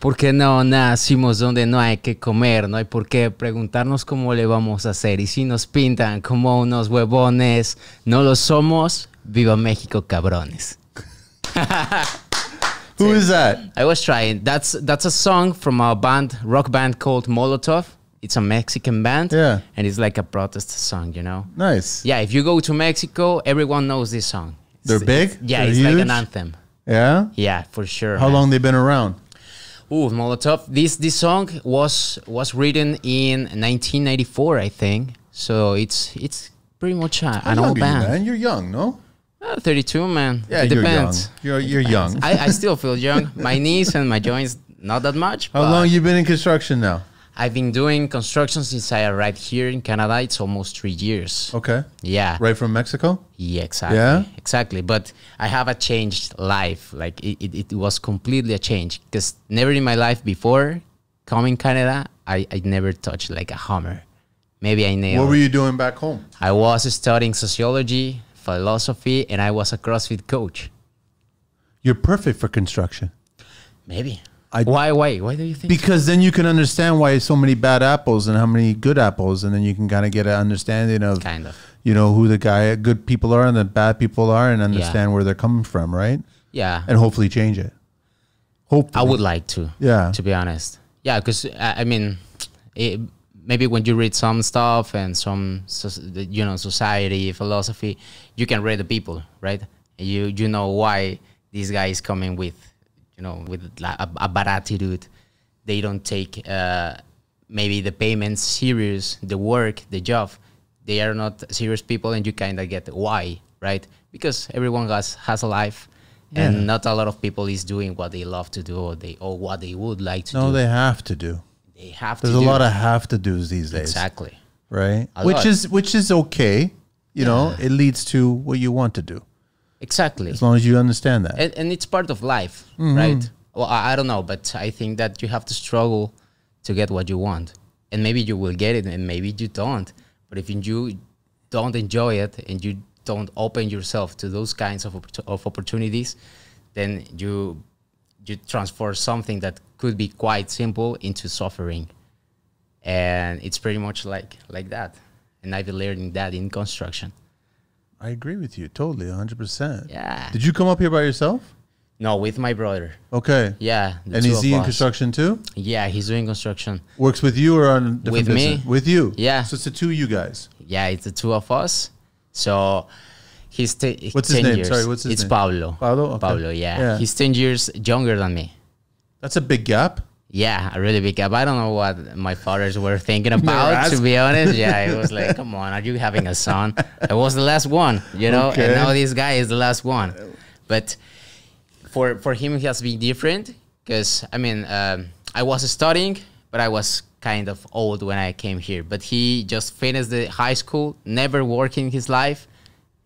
¿Por qué no nacimos donde no hay que comer? No hay por qué preguntarnos cómo le vamos a hacer. Y si nos pintan como unos huevones, no lo somos. Viva México, cabrones. Who is that? I was trying. That's a song from a band, rock band called Molotov. It's a Mexican band. Yeah. And it's like a protest song, you know? Nice. Yeah, if you go to Mexico, everyone knows this song. They're big? Yeah, They're it's huge? like an anthem. Yeah? Yeah, for sure. How long they been around? Ooh, Molotov. This song was written in 1994, I think. So it's pretty much an old band. Man? You're young, no? 32, man. Yeah, It you're depends. young. You're young. I still feel young. My knees and my joints, not that much. How long you been in construction now? I've been doing construction since I arrived here in Canada. It's almost 3 years. Okay. Yeah. Right from Mexico? Yeah, exactly. Yeah? Exactly. But I have a changed life. Like it was completely a change. Because never in my life before coming Canada, I never touched like a hammer. Maybe I nailed. What were you doing back home? I was studying sociology, philosophy, and I was a CrossFit coach. You're perfect for construction. Maybe. Why do you think? Because then you can understand why so many bad apples and how many good apples, and then you can kind of get an understanding of, you know, who the good people are and the bad people are, and understand where they're coming from, right? Yeah. And hopefully change it. Hopefully. I would like to. Yeah. To be honest. Yeah, because I mean, maybe when you read some stuff and some, you know, society, philosophy, you can read the people, right? You know why this guy is coming with, you know, with a bad attitude. They don't take maybe the payments serious, the work, the job. They are not serious people, and you kind of get why, right? Because everyone has a life, and not a lot of people is doing what they love to do, or what they would like to do. No, they have to do. They have There's to a do. lot of have to do's these days. Exactly. Right? A Which lot. is okay. You know, it leads to what you want to do. Exactly. As long as you understand that. And it's part of life, right? Well, I don't know, but I think that you have to struggle to get what you want. And maybe you will get it, and maybe you don't. But if you don't enjoy it, and you don't open yourself to those kinds of opportunities, then you transform something that could be quite simple into suffering. And it's pretty much like that. And I've been learning that in construction. I agree with you totally, 100%. Yeah. Did you come up here by yourself? No, with my brother. Okay. Yeah. And is he in construction too? Yeah, he's doing construction. Works with you or on different With me. business? With you? Yeah. So it's the two of you guys. Yeah, it's the two of us. So he's What's his 10 name? years. Sorry, what's his it's name? Pablo. Pablo? Okay. Pablo, yeah. He's 10 years younger than me. That's a big gap. Yeah, a really big gap. I don't know what my fathers were thinking about, to be honest. Yeah, it was like, come on, are you having a son? I was the last one, you know, and now this guy is the last one. But for him, it has been different because, I mean, I was studying, but I was kind of old when I came here. But he just finished the high school, never worked in his life,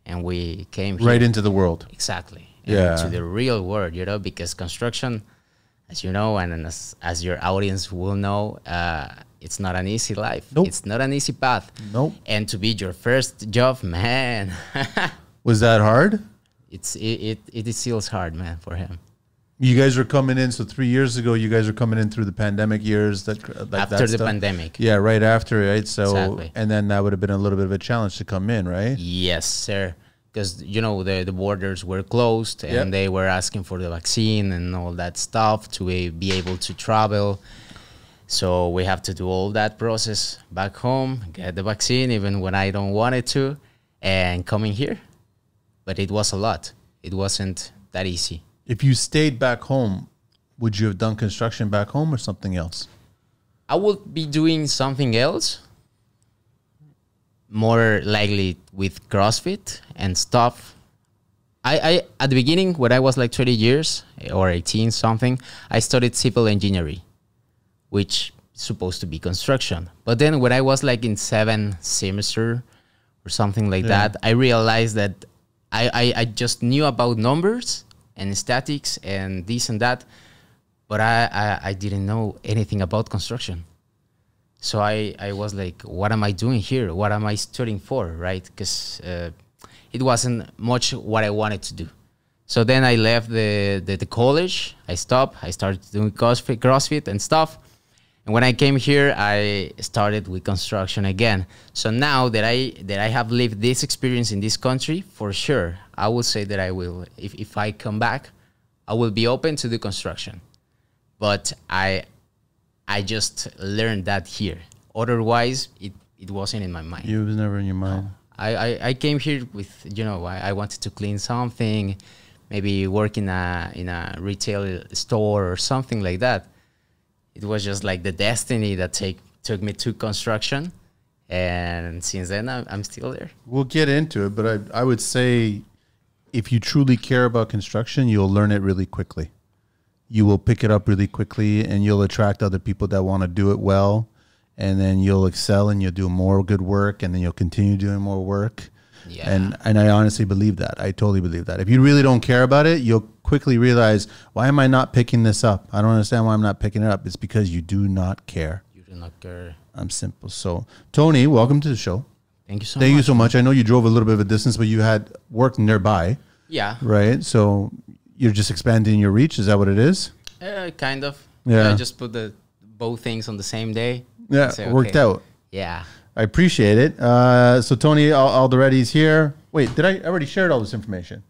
and we came here. Right into the world. Exactly. Yeah. To the real world, you know, because construction, as you know, and as your audience will know, it's not an easy life. Nope. It's not an easy path. Nope. And to be your first job, man. Was that hard? It feels hard, man, for him. You guys were coming in, so 3 years ago, you guys were coming in through the pandemic years. After the pandemic. Yeah, right after, right? So, Exactly. and then that would have been a little bit of a challenge to come in, right? Yes, sir. Because, you know, the borders were closed, and they were asking for the vaccine and all that stuff to be able to travel. So we have to do all that process back home, get the vaccine, even when I don't want it to, and coming here. But it was a lot. It wasn't that easy. If you stayed back home, would you have done construction back home or something else? I would be doing something else, more likely with CrossFit and stuff. I at the beginning, when I was like 20 years or 18 something, I studied civil engineering, which is supposed to be construction. But then when I was like in 7th semester or something like that, I realized that I just knew about numbers and statics and this and that, but I didn't know anything about construction. So I was like, what am I doing here? What am I studying for, right? Because it wasn't much what I wanted to do. So then I left the college. I stopped. I started doing CrossFit and stuff. And when I came here, I started with construction again. So now that I have lived this experience in this country, for sure, I would say that I will, if I come back, I will be open to do construction. But I just learned that here. Otherwise, it wasn't in my mind. It was never in your mind. I came here with, you know, I wanted to clean something, maybe work in a retail store or something like that. It was just like the destiny that took me to construction. And since then, I'm still there. We'll get into it, but I would say if you truly care about construction, you'll learn it really quickly. You will pick it up really quickly, and you'll attract other people that want to do it well. And then you'll excel, and you'll do more good work, and then you'll continue doing more work. Yeah. And I honestly believe that. I totally believe that. If you really don't care about it, you'll quickly realize, why am I not picking this up? I don't understand why I'm not picking it up. It's because you do not care. You do not care. I'm simple. So, Tony, welcome to the show. Thank you so much. Thank you so much. I know you drove a little bit of a distance, but you had work nearby. Yeah. Right? So you're just expanding your reach. Is that what it is? Kind of. Yeah. I just put both things on the same day. Yeah, say, worked out. Yeah. I appreciate it. So Tony Alderete's here. Wait, did I already shared all this information?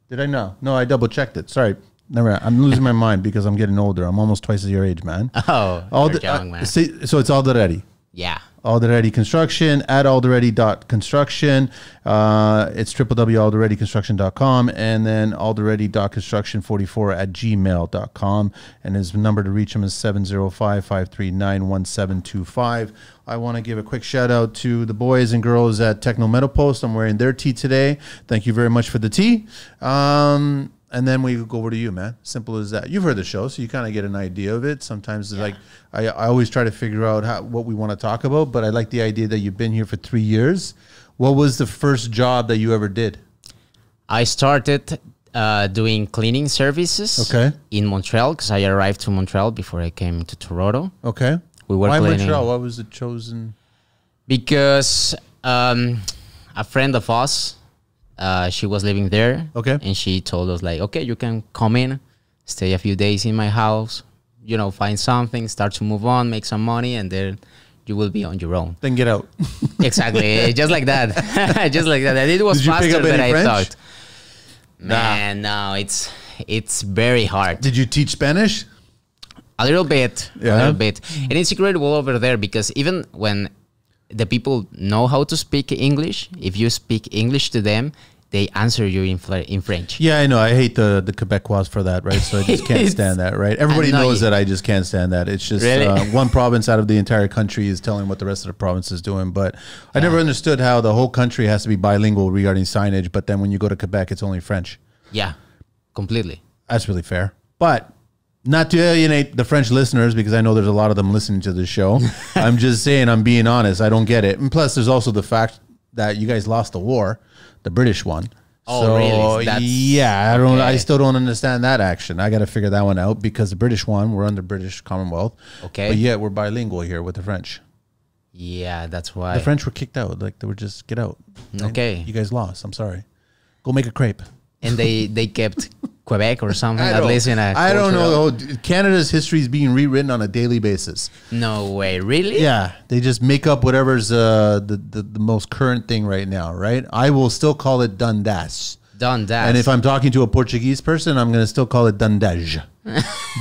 Did I know? No, I double checked it. Sorry. Never. I'm losing my mind because I'm getting older. I'm almost twice your age, man. Oh, you're young, man. So it's Alderete. Yeah. Alderete Construction at alderete.construction. It's www.aldereteconstruction.com, and then alderete.construction44@gmail.com. And his number to reach him is 705-539-1725. I want to give a quick shout out to the boys and girls at Techno Metal Post. I'm wearing their tee today. Thank you very much for the tee. And then we go over to you, man. Simple as that. You've heard the show, so you kind of get an idea of it. Sometimes it's like I always try to figure out what we want to talk about, but I like the idea that you've been here for 3 years. What was the first job that you ever did? I started doing cleaning services in Montreal because I arrived to Montreal before I came to Toronto. Okay. We were Why cleaning. Montreal? Why was it chosen? Because a friend of us, she was living there. Okay. And she told us, like, okay, you can come in, stay a few days in my house, you know, find something, start to move on, make some money, and then you will be on your own. Then get out. Exactly. Just like that. Just like that. And it was faster than I thought. Man, no, it's very hard. Did you teach Spanish? A little bit. Yeah. A little bit. And it's incredible over there because even when the people know how to speak English, if you speak English to them, they answer you in French. Yeah, I know. I hate the Quebecois for that, right? So I just can't stand that, right? Everybody knows that I just can't stand that. It's just really? One province out of the entire country is telling what the rest of the province is doing. But I never understood how the whole country has to be bilingual regarding signage, but then when you go to Quebec, it's only French. Yeah, completely. That's really fair. But not to alienate the French listeners, because I know there's a lot of them listening to this show. I'm just saying, I'm being honest. I don't get it. And plus, there's also the fact that you guys lost the war, the British one. Oh, so, really? Yeah, I don't. Okay. I still don't understand that action. I got to figure that one out because the British one, we're under British Commonwealth. Okay. But yet we're bilingual here with the French. Yeah, that's why. The French were kicked out. Like, they were just, get out. Okay. You guys lost. I'm sorry. Go make a crepe. And they kept Quebec or something, at least in a I don't know. Canada's history is being rewritten on a daily basis. No way. Really? Yeah. They just make up whatever's the most current thing right now, right? I will still call it Dundas. Dundas. And if I'm talking to a Portuguese person, I'm going to still call it Dundaj.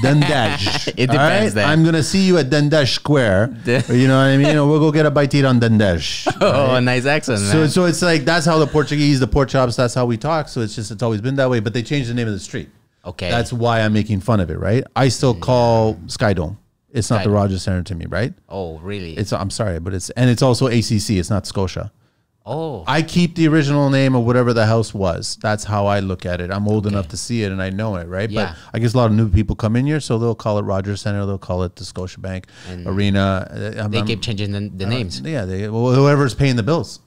Dundaj. It depends then. I'm going to see you at Dundaj Square. You know what I mean? Or we'll go get a bite to eat on Dundaj. Oh, right? Nice accent, man. So it's like, that's how the Portuguese, the pork chops, that's how we talk. So it's always been that way. But they changed the name of the street. Okay. That's why I'm making fun of it, right? I still call Skydome. It's not the Rogers Center to me, right? Oh, really? I'm sorry, but it's also ACC. It's not Scotia. Oh. I keep the original name of whatever the house was. That's how I look at it. I'm old enough to see it and I know it, right? Yeah. But I guess a lot of new people come in here, so they'll call it Rogers Center, they'll call it the Scotiabank Arena. They keep changing the names. Yeah, whoever's paying the bills.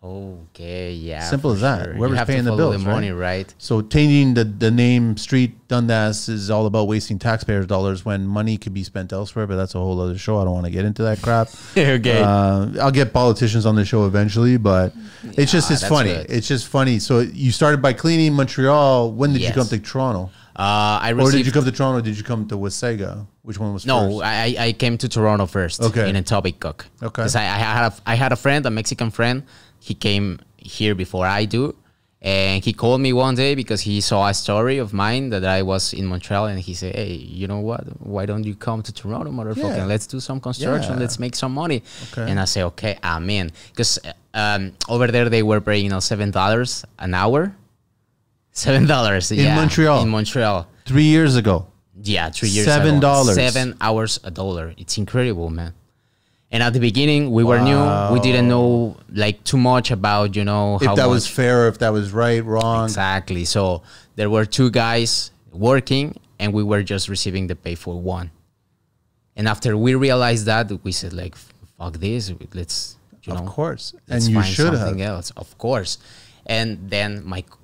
Okay, yeah. Simple for as that. sure. Whoever's You have paying to the follow bills, the money, right? right? So changing the name Street Dundas is all about wasting taxpayers' dollars when money could be spent elsewhere. But that's a whole other show. I don't want to get into that crap. Okay. I'll get politicians on the show eventually, but it's just it's that's funny. good. It's just funny. So you started by cleaning Montreal. When did you Yes. come to Toronto? I Or received. did you come to Toronto? Or did you come to Wasaga? Which one was No, first? I came to Toronto first. Okay. In Etobicoke. Okay. Because I had a friend, a Mexican friend. He came here before I do, and he called me one day because he saw a story of mine that I was in Montreal, and he said, "Hey, you know what? Why don't you come to Toronto, motherfucker? Yeah. Let's do some construction. Yeah. Let's make some money." Okay. And I say, "Okay, I'm in." Because over there they were paying $7 an hour. $7 In Montreal? In Montreal. 3 years ago. Yeah, 3 years $7. ago. 7 hours $1. It's incredible, man. And at the beginning, we were new. We didn't know like too much about, how If that much. was fair, if that was right, wrong. Exactly. So there were 2 guys working, and we were just receiving the pay for 1. And after we realized that, we said like, fuck this. Let's, Of course. let's And you find should something have. else. Of course. And then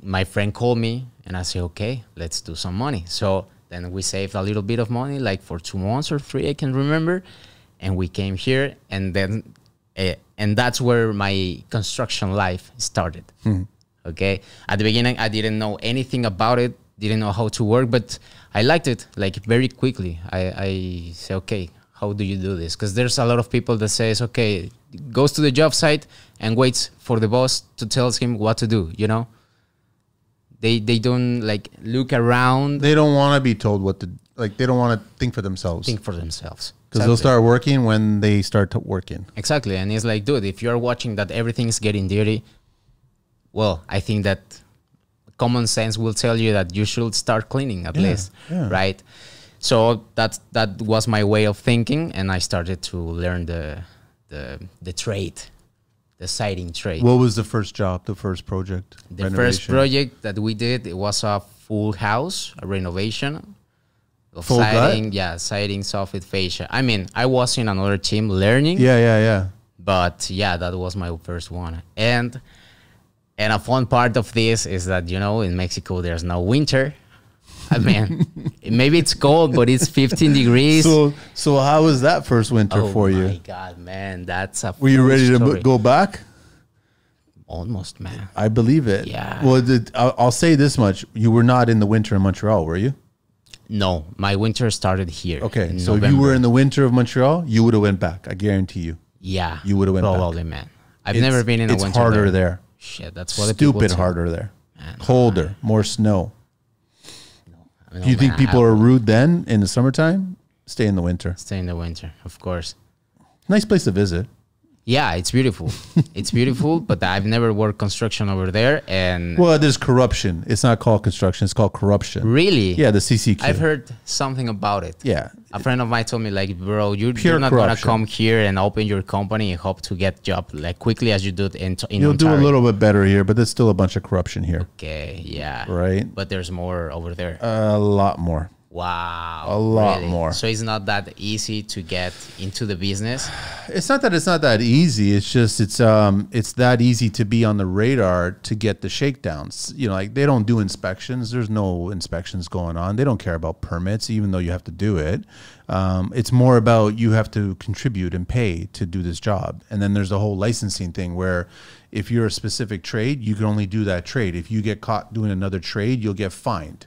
my friend called me, and I said, okay, let's do some money. So then we saved a little bit of money, like for 2 months or 3, I can remember. And we came here, and then, and that's where my construction life started. Okay. At the beginning, I didn't know anything about it, didn't know how to work, but I liked it like very quickly. I say, okay, how do you do this? Because there's a lot of people that says, okay, goes to the job site and waits for the boss to tell him what to do, They don't like look around, They don't want to be told what to, like, they don't want to think for themselves. think for themselves. Because they'll start working when they start working. Exactly. And it's like, dude, if you're watching that everything's getting dirty, well, I think that common sense will tell you that you should start cleaning at least, right? So that was my way of thinking, and I started to learn the trade, the siding trade. What was the first job, the first project? The first project that we did, it was a full house, a renovation of Full siding. gut? Yeah, siding, soffit, fascia. I mean, I was in another team learning. Yeah. But yeah, that was my first one. And a fun part of this is that, in Mexico, there's no winter. I mean, maybe it's cold, but it's 15 degrees. So how was that first winter for you? Oh my God, man. That's a Were you full ready to story. go back? Almost, man. I believe it. Yeah. Well, I'll say this much. You were not in the winter in Montreal, were you? No, my winter started here. Okay. in So if you November. were in the winter of Montreal, you would have went back. I guarantee you. Yeah. You would've went back. probably, man. I've never been in a It's winter harder there. Shit, that's what the people Stupid say. harder there. Man, Colder, more snow. I mean, Do you oh, think man, people are rude then in the summertime? Stay in the winter. stay in the winter, of course. Nice place to visit. Yeah, it's beautiful. It's beautiful, but I've never worked construction over there. And Well, there's corruption. It's not called construction. It's called corruption. really, Yeah, the CCQ. I've heard something about it. Yeah. A friend of mine told me, like, bro, you're Pure not going to corruption. come here and open your company and hope to get job like quickly as you do it in You'll do Ontario. a little bit better here, but there's still a bunch of corruption here. Okay, yeah. Right. But there's more over there. A lot more. Wow. A lot really? more. So it's not that easy to get into the business. It's not that easy. It's just it's that easy to be on the radar to get the shakedowns. Like they don't do inspections. There's no inspections going on. They don't care about permits, even though you have to do it. It's more about you have to contribute and pay to do this job. And then there's the whole licensing thing where if you're a specific trade, you can only do that trade. If you get caught doing another trade, you'll get fined.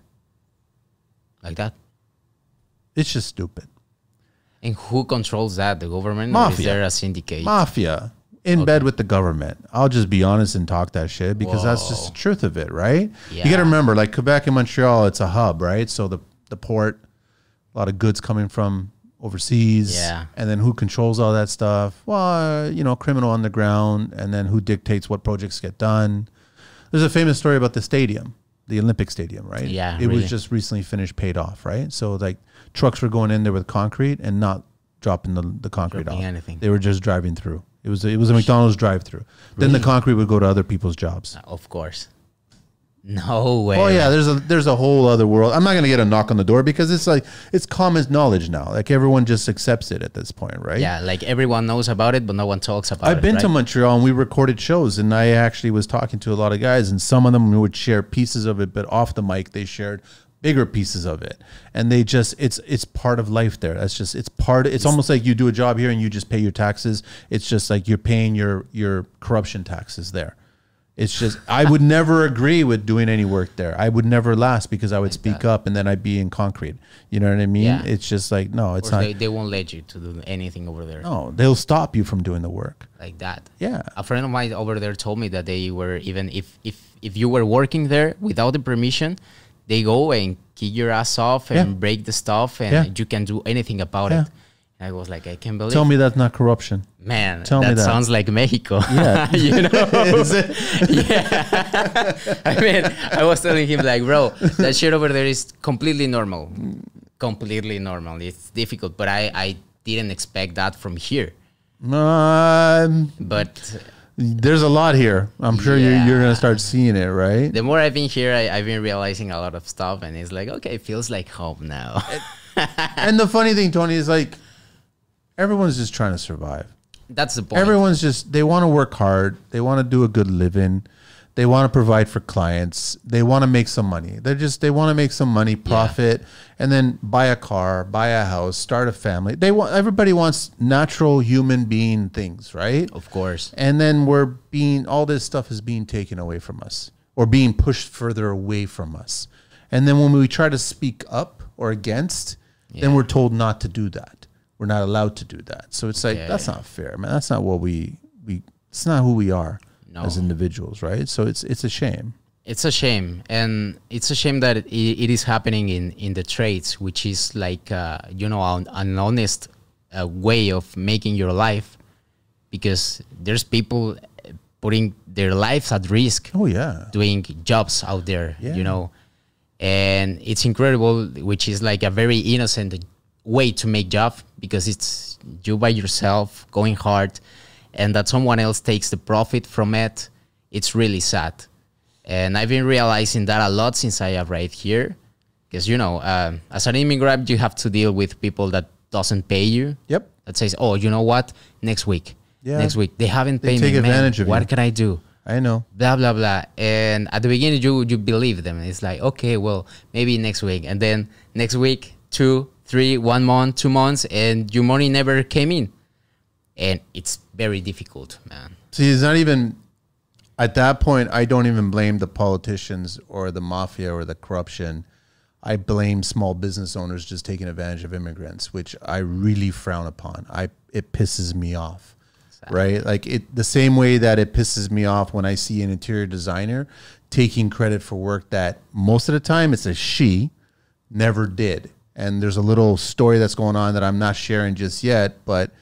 Like that. It's just stupid. And who controls that? The government? Or Mafia. is there a syndicate? Mafia in bed with the government. I'll just be honest and talk that shit because that's just the truth of it, right? You got Yeah. to remember, like Quebec and Montreal, it's a hub, right? So the port, a lot of goods coming from overseas. Yeah. And then who controls all that stuff? Well, criminal underground. And then who dictates what projects get done? There's a famous story about the stadium, the Olympic Stadium, right? Yeah, It really. was just recently finished, paid off, right? So like trucks were going in there with concrete and not dropping the concrete Dropping off. anything. They were just driving through. It was a McDonald's drive-through. Then the concrete would go to other people's jobs. Of course. No way. Oh yeah, there's a whole other world. I'm not gonna get a knock on the door because it's like it's common knowledge now. Like everyone just accepts it at this point, right? Yeah, like everyone knows about it, but no one talks about it. I've been to right? Montreal and we recorded shows, and I actually was talking to a lot of guys, and some of them would share pieces of it, but off the mic they shared bigger pieces of it, and they just it's part of life there. That's just it's almost like you do a job here and you just pay your taxes. It's just like you're paying your corruption taxes there. It's just, I would never agree with doing any work there. I would never last because I would speak up and then I'd be in concrete. You know what I mean? Yeah. It's just like, no, it's not. They won't let you to do anything over there. No, they'll stop you from doing the work. Like that. Yeah. A friend of mine over there told me that they were, even if you were working there without the permission, they go and kick your ass off and break the stuff, and you can do anything about it. I was like, I can't believe. Tell me that's not corruption. Man, Tell me that sounds like Mexico. Yeah. You know? Is it? Yeah. I mean, I was telling him like, bro, that shit over there is completely normal. Completely normal. It's difficult, but I didn't expect that from here. But there's a lot here. I'm sure you're going to start seeing it, right? The more I've been here, I've been realizing a lot of stuff, and it's like, okay, it feels like home now. And the funny thing, Tony, is like, everyone's just trying to survive. That's the point. Everyone's just, they want to work hard. They want to do a good living. They want to provide for clients. They want to make some money. They want to make some money, profit, and then buy a car, buy a house, start a family. Everybody wants natural human being things, right? Of course. And then all this stuff is being taken away from us or being pushed further away from us. And then when we try to speak up or against, then we're told not to do that. We're not allowed to do that. So it's like, that's not fair, man. That's not what it's not who we are as individuals, right? So it's a shame. It's a shame. And it's a shame that it is happening in the trades, which is like, an honest way of making your life, because there's people putting their lives at risk. Oh, yeah. Doing jobs out there, And it's incredible, which is like a very innocent way to make job, because it's you by yourself going hard, and that someone else takes the profit from it. It's really sad. And I've been realizing that a lot since I arrived here, because, as an immigrant, you have to deal with people that doesn't pay you. Yep. That says, oh, you know what? Next week. They haven't paid me. Take advantage of you. What can I do? I know. Blah, blah, blah. And at the beginning, you believe them. It's like, okay, well, maybe next week. And then next week, 2, 3, 1 month, 2 months, and your money never came in. And it's very difficult, man. See, it's not even, at that point, I don't even blame the politicians or the mafia or the corruption. I blame small business owners just taking advantage of immigrants, which I really frown upon. It pisses me off. Right? Like the same way that it pisses me off when I see an interior designer taking credit for work that most of the time it's a she never did. And there's a little story that's going on that I'm not sharing just yet, but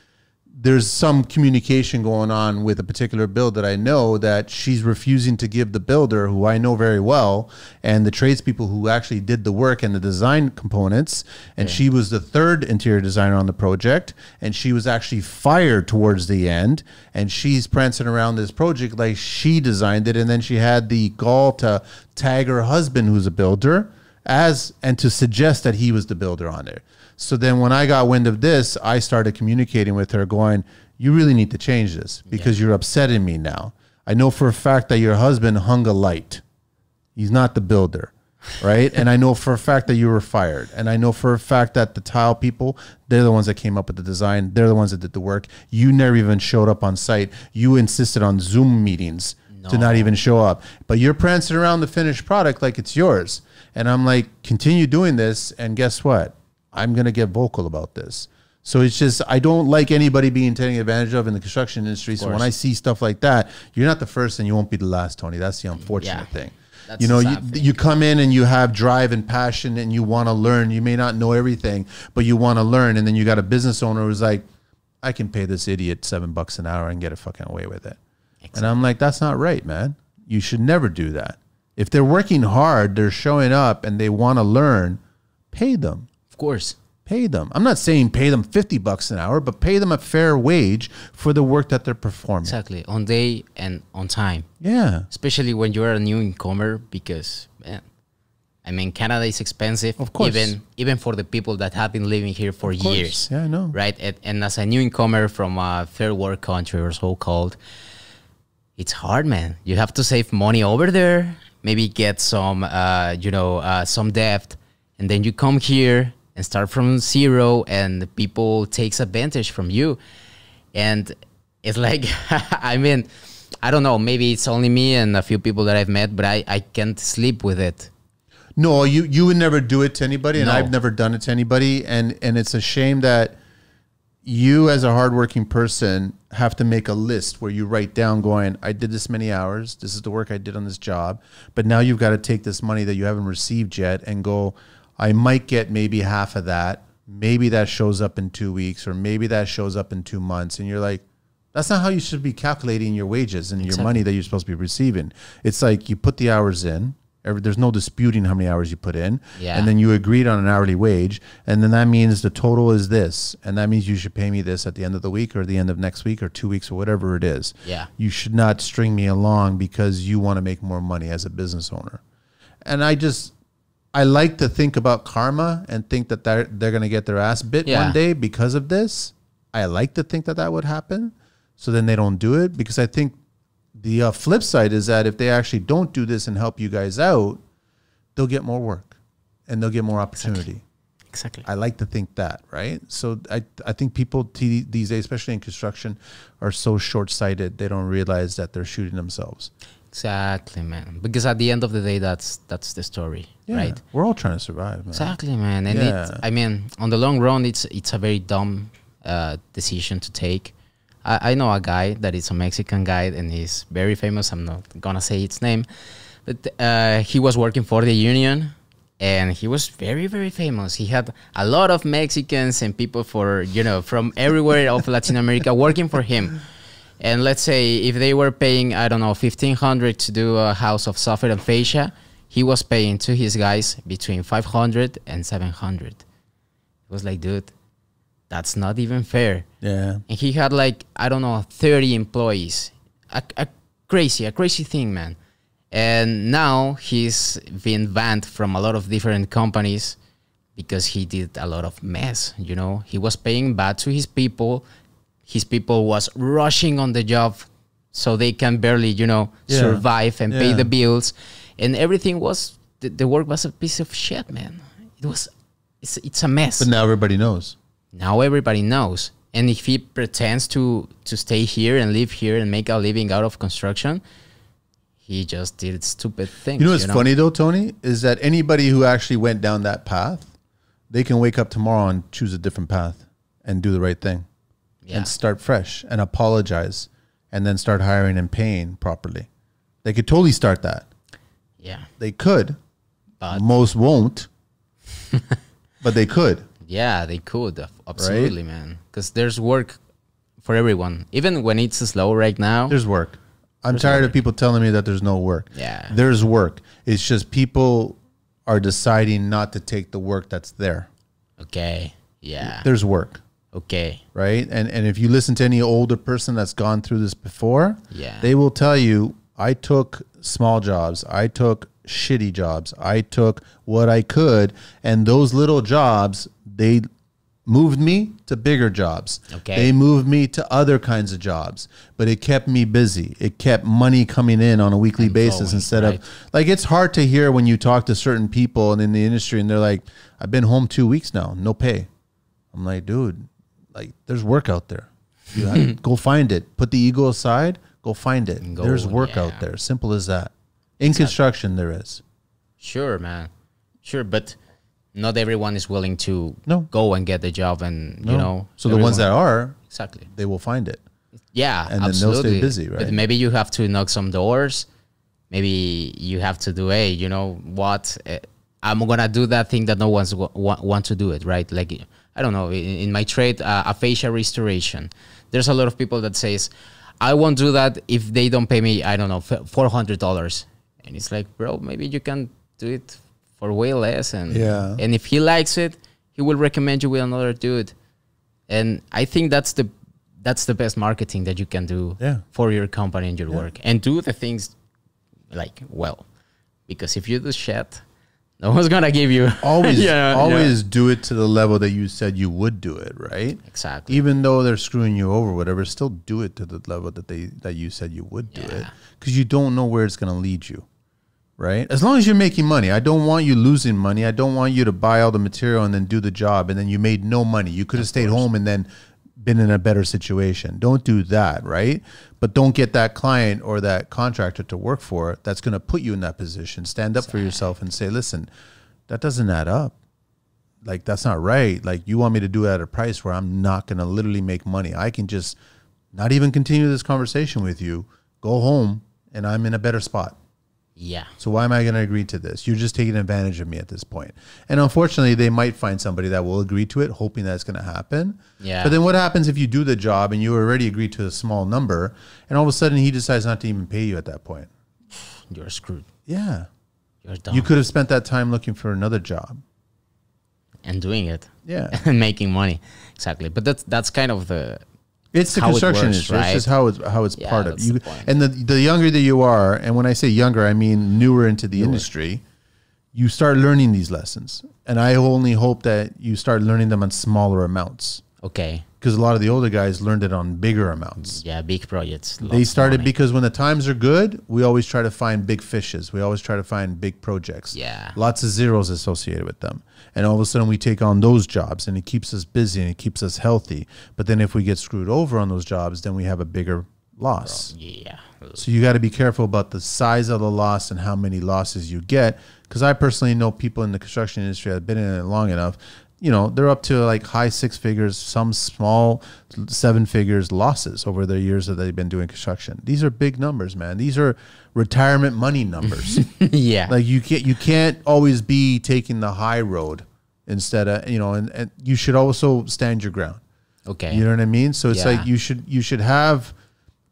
there's some communication going on with a particular build that I know that she's refusing to give the builder, who I know very well, and the tradespeople who actually did the work and the design components. And she was the third interior designer on the project, and she was actually fired towards the end. And she's prancing around this project like she designed it, and then she had the gall to tag her husband, who's a builder, and to suggest that he was the builder on it. So then when I got wind of this, I started communicating with her going, you really need to change this because you're upsetting me now. I know for a fact that your husband hung a light. He's not the builder, right? And I know for a fact that you were fired. And I know for a fact that the tile people, they're the ones that came up with the design. They're the ones that did the work. You never even showed up on site. You insisted on Zoom meetings to not even show up. But you're prancing around the finished product like it's yours. And I'm like, continue doing this, and guess what? I'm going to get vocal about this. So it's just, I don't like anybody being taken advantage of in the construction industry. So when I see stuff like that, you're not the first and you won't be the last, Tony. That's the unfortunate thing. That's you come in and you have drive and passion and you want to learn. You may not know everything, but you want to learn. And then you got a business owner who's like, I can pay this idiot $7 an hour and get a fucking away with it. Exactly. And I'm like, that's not right, man. You should never do that. If they're working hard, they're showing up and they want to learn, pay them. Of course. Pay them. I'm not saying pay them $50 an hour, but pay them a fair wage for the work that they're performing. Exactly. On day and on time. Yeah. Especially when you're a new incomer, because, man, I mean, Canada is expensive. Of course. Even for the people that have been living here for years. Yeah, I know. Right? And as a new incomer from a third world country or so-called, it's hard, man. You have to save money over there, maybe get some, some debt, and then you come here and start from zero, and people takes advantage from you. And it's like, I mean, I don't know, maybe it's only me and a few people that I've met, but I can't sleep with it. No, you would never do it to anybody, and No. I've never done it to anybody. And it's a shame that you, as a hardworking person, have to make a list where you write down going, I did this many hours. This is the work I did on this job. But now you've got to take this money that you haven't received yet and go, I might get maybe half of that. Maybe that shows up in 2 weeks, or maybe that shows up in 2 months. And you're like, that's not how you should be calculating your wages and your money that you're supposed to be receiving. It's like you put the hours in. There's no disputing how many hours you put in. Yeah. And then you agreed on an hourly wage. And then that means the total is this. And that means you should pay me this at the end of the week or the end of next week or 2 weeks or whatever it is. Yeah. You should not string me along because you want to make more money as a business owner. And I like to think about karma and think that they're going to get their ass bit one day because of this. I like to think that that would happen. So then they don't do it, because I think the flip side is that if they actually don't do this and help you guys out, they'll get more work and they'll get more opportunity. Exactly. I like to think that, right? So I think people these days, especially in construction, are so short-sighted, they don't realize that they're shooting themselves. Exactly, man. Because at the end of the day, that's the story, right? We're all trying to survive, man. Exactly, man. And I mean, on the long run, it's a very dumb decision to take. I know a guy that is a Mexican guy, and he's very famous. I'm not gonna say its name, but he was working for the union, and he was very, very famous. He had a lot of Mexicans and people from everywhere of Latin America working for him. And let's say if they were paying, I don't know, $1,500 to do a house of soffit and fascia, he was paying to his guys between $500 and $700. It was like, dude, that's not even fair. Yeah. And he had 30 employees. A crazy thing, man. And now he's been banned from a lot of different companies because he did a lot of mess, He was paying bad to his people. His people was rushing on the job so they can barely, survive and pay the bills. And everything was, the work was a piece of shit, man. It's a mess. But now everybody knows. Now everybody knows. And if he pretends to stay here and live here and make a living out of construction, he just did stupid things. You know what's funny though, Tony, is that anybody who actually went down that path, they can wake up tomorrow and choose a different path and do the right thing and start fresh and apologize and then start hiring and paying properly. They could totally start that. Yeah. They could. But most won't. But they could. Yeah, they could. Absolutely, man. Because there's work for everyone. Even when it's slow right now. There's work. I'm tired of people telling me that there's no work. Yeah. There's work. It's just people are deciding not to take the work that's there. Okay. Yeah. There's work. Okay. Right? And if you listen to any older person that's gone through this before, they will tell you, I took small jobs. I took shitty jobs. I took what I could. And those little jobs, they moved me to bigger jobs. Okay. They moved me to other kinds of jobs, but it kept me busy. It kept money coming in on a weekly basis instead of it's hard to hear when you talk to certain people and in the industry and they're like, I've been home 2 weeks now, no pay. I'm like, dude, there's work out there. You have to go find it. Put the ego aside, go find it. There's work out there. Simple as that. In construction, there is. Sure, man. Sure, but not everyone is willing to go and get the job, and So the ones that are, exactly, they will find it. Yeah, and absolutely. then they'll stay busy, right? But maybe you have to knock some doors. Maybe you have to do, hey, you know what? I'm gonna do that thing that no one's want to do it, right? Like, I don't know, in my trade, a facial restoration. There's a lot of people that says, I won't do that if they don't pay me, I don't know, $400. And it's like, bro, maybe you can do it for way less. And if he likes it, he will recommend you with another dude. And I think that's the best marketing that you can do for your company and your work. And do the things like well. Because if you do shit, no one's gonna give you always do it to the level that you said you would do it, right? Exactly. Even though they're screwing you over, whatever, still do it to the level that you said you would do it, because you don't know where it's gonna lead you, right? As long as you're making money, I don't want you losing money. I don't want you to buy all the material and then do the job and then you made no money. You could have stayed home and then been in a better situation. Don't do that, right? But don't get that client or that contractor to work for it that's going to put you in that position. Stand up for yourself and say, listen, that doesn't add up. Like, that's not right. Like, you want me to do it at a price where I'm not going to literally make money. I can just not even continue this conversation with you, go home, and I'm in a better spot. Yeah. So why am I going to agree to this? You're just taking advantage of me at this point. And unfortunately, they might find somebody that will agree to it, hoping that's going to happen. Yeah. But then what happens if you do the job and you already agreed to a small number, and all of a sudden he decides not to even pay you at that point? You're screwed. Yeah. You're done. You could have spent that time looking for another job. And doing it. Yeah. And making money. Exactly. But that's kind of it's the construction industry. Right? It's just how it's part of you. And the younger that you are, and when I say younger, I mean newer into the industry, you start learning these lessons. And I only hope that you start learning them on smaller amounts. Okay. Because a lot of the older guys learned it on bigger amounts. Yeah, big projects. They started because when the times are good, we always try to find big fishes. We always try to find big projects. Yeah. Lots of zeros associated with them. And all of a sudden we take on those jobs and it keeps us busy and it keeps us healthy. But then if we get screwed over on those jobs, then we have a bigger loss. Yeah. So you got to be careful about the size of the loss and how many losses you get. Because I personally know people in the construction industry that have been in it long enough. You know, they're up to like high 6 figures, some small 7 figures losses over the years that they've been doing construction. These are big numbers, man. These are retirement money numbers. Yeah. Like you can't always be taking the high road instead of, you know, and you should also stand your ground. Okay. You know what I mean? So it's like you should have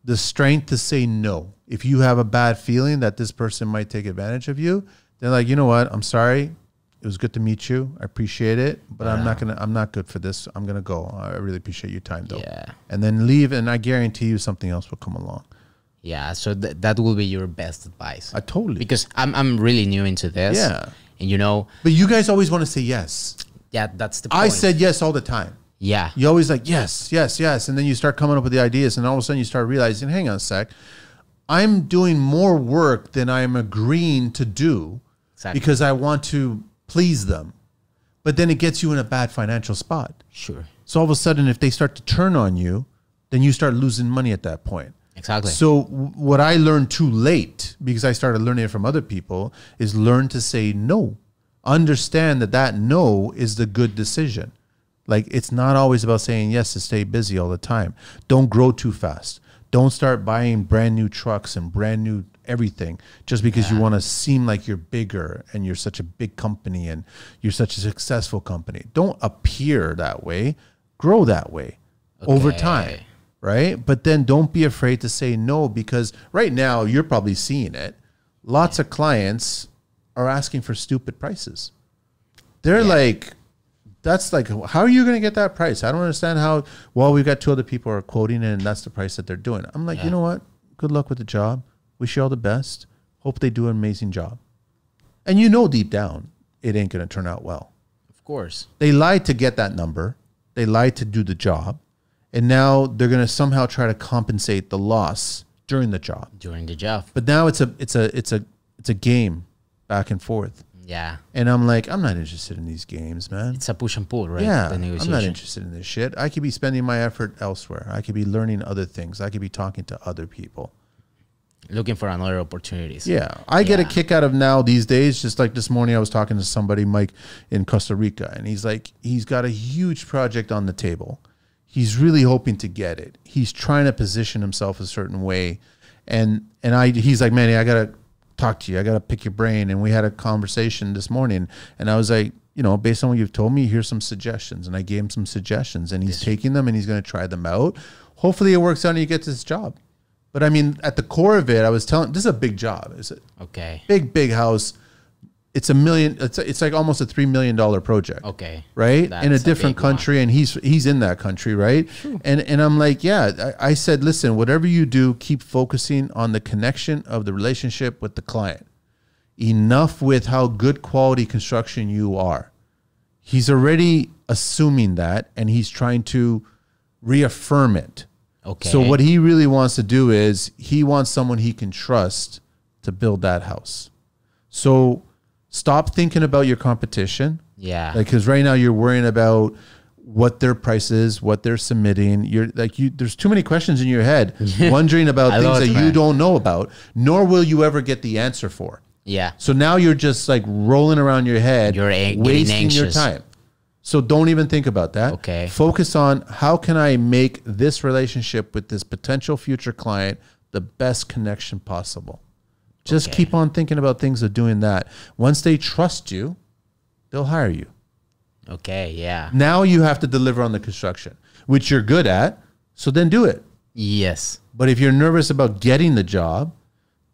the strength to say no. If you have a bad feeling that this person might take advantage of you, they're like, you know what? I'm sorry. It was good to meet you. I appreciate it, but I'm not good for this. I'm gonna go. I really appreciate your time though. Yeah. And then leave, and I guarantee you something else will come along. Yeah. So that will be your best advice. Totally. Because I'm really new into this. Yeah. And you know. But you guys always want to say yes. Yeah, that's the point. I said yes all the time. Yeah. You always like yes, yes, yes, and then you start coming up with the ideas, and all of a sudden you start realizing, hang on a sec, I'm doing more work than I'm agreeing to do because I want to please them. But then it gets you in a bad financial spot. Sure. So all of a sudden, if they start to turn on you, then you start losing money at that point. Exactly. So what I learned too late, because I started learning it from other people, is learn to say no. Understand that no is the good decision. Like, it's not always about saying yes to stay busy all the time. Don't grow too fast. Don't start buying brand new trucks and brand new everything just because you want to seem like you're bigger and you're such a big company and you're such a successful company. Don't appear that way. Grow that way over time, right? But then don't be afraid to say no, because right now you're probably seeing it. Lots of clients are asking for stupid prices. They're like, that's like, how are you going to get that price? I don't understand how. Well, we've got 2 other people are quoting it and that's the price that they're doing. I'm like, you know what? Good luck with the job. Wish you all the best. Hope they do an amazing job. And you know deep down, it ain't going to turn out well. Of course. They lied to get that number. They lied to do the job. And now they're going to somehow try to compensate the loss during the job. During the job. But now it's a game back and forth. Yeah. And I'm like, I'm not interested in these games, man. It's a push and pull, right? Yeah. I'm not interested in this shit. I could be spending my effort elsewhere. I could be learning other things. I could be talking to other people. Looking for another opportunities. Yeah. I get a kick out of now these days. Just like this morning, I was talking to somebody, Mike, in Costa Rica, and he's like, he's got a huge project on the table. He's really hoping to get it. He's trying to position himself a certain way. And he's like, Manny, I got to talk to you. I got to pick your brain. And we had a conversation this morning, and I was like, you know, based on what you've told me, here's some suggestions. And I gave him some suggestions, and he's taking them and he's going to try them out. Hopefully it works out and he gets this job. But I mean, at the core of it, I was telling, this is a big job. Is it? Okay. Big house, it's it's like almost a $3 million project. Okay. Right? That's in a a different big one. country, and he's in that country, right? And I'm like, yeah, I said, listen, whatever you do, keep focusing on the connection of the relationship with the client. Enough with how good quality construction you are. He's already assuming that, and he's trying to reaffirm it. Okay. So what he really wants to do is he wants someone he can trust to build that house. So stop thinking about your competition. Yeah. Like, because right now you're worrying about what their price is, what they're submitting. There's too many questions in your head, wondering about things that you don't know about, nor will you ever get the answer for. Yeah. So now you're just like rolling around your head, You're wasting anxious. your time. So don't even think about that. Okay. Focus on how can I make this relationship with this potential future client the best connection possible. Just keep on thinking about things of doing that. Once they trust you, they'll hire you. Okay. Yeah. Now you have to deliver on the construction, which you're good at. So then do it. Yes. But if you're nervous about getting the job,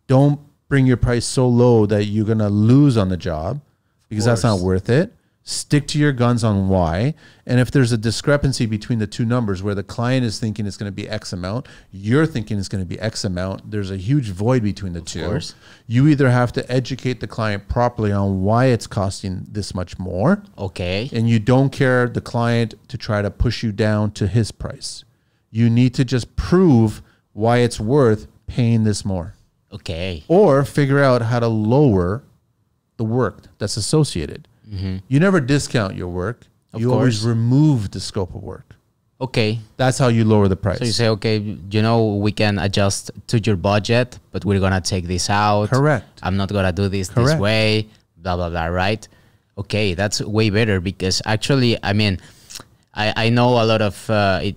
don't bring your price so low that you're going to lose on the job, because that's not worth it. Stick to your guns on why. And if there's a discrepancy between the two numbers where the client is thinking it's going to be X amount, you're thinking it's going to be X amount, there's a huge void between the two. course. You either have to educate the client properly on why it's costing this much more, Okay. and you don't care the client to try to push you down to his price. You need to just prove why it's worth paying this more, Okay. or figure out how to lower the work that's associated. You never discount your work. You always remove the scope of work. Okay. That's how you lower the price. So you say, okay, we can adjust to your budget, but we're going to take this out. Correct. I'm not going to do this way, blah, blah, blah, right? Okay, that's way better, because actually, I mean, I know a lot of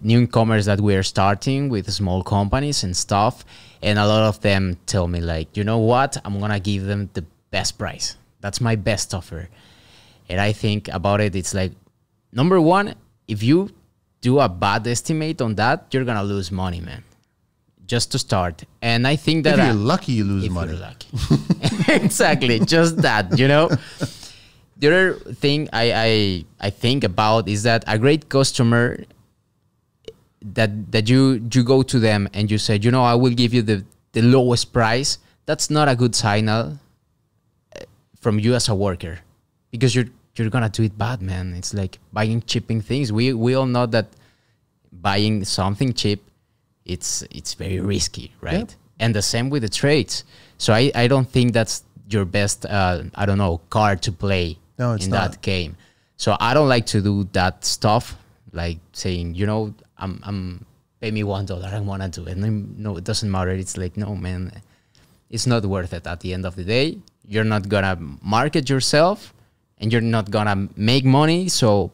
newcomers that we are starting with small companies and stuff, and a lot of them tell me, like, you know what? I'm going to give them the best price. That's my best offer. And I think about it, it's like, number one, if you do a bad estimate on that, you're going to lose money, man, just to start. And I think that if you're lucky, you lose money. You're lucky. Exactly, just that, The other thing I think about is that a great customer that you go to them and you say, I will give you the lowest price. That's not a good signal from you as a worker, because you're gonna do it bad, man. It's like buying cheaping things. We all know that buying something cheap, it's very risky, right? Yep. And the same with the trades. So I don't think that's your best card to play in that game. So I don't like to do that stuff, like saying, I'm pay me $1, I want to do it. No, it doesn't matter. It's like, no, man, it's not worth it. At the end of the day, you're not gonna market yourself, and you're not gonna make money. So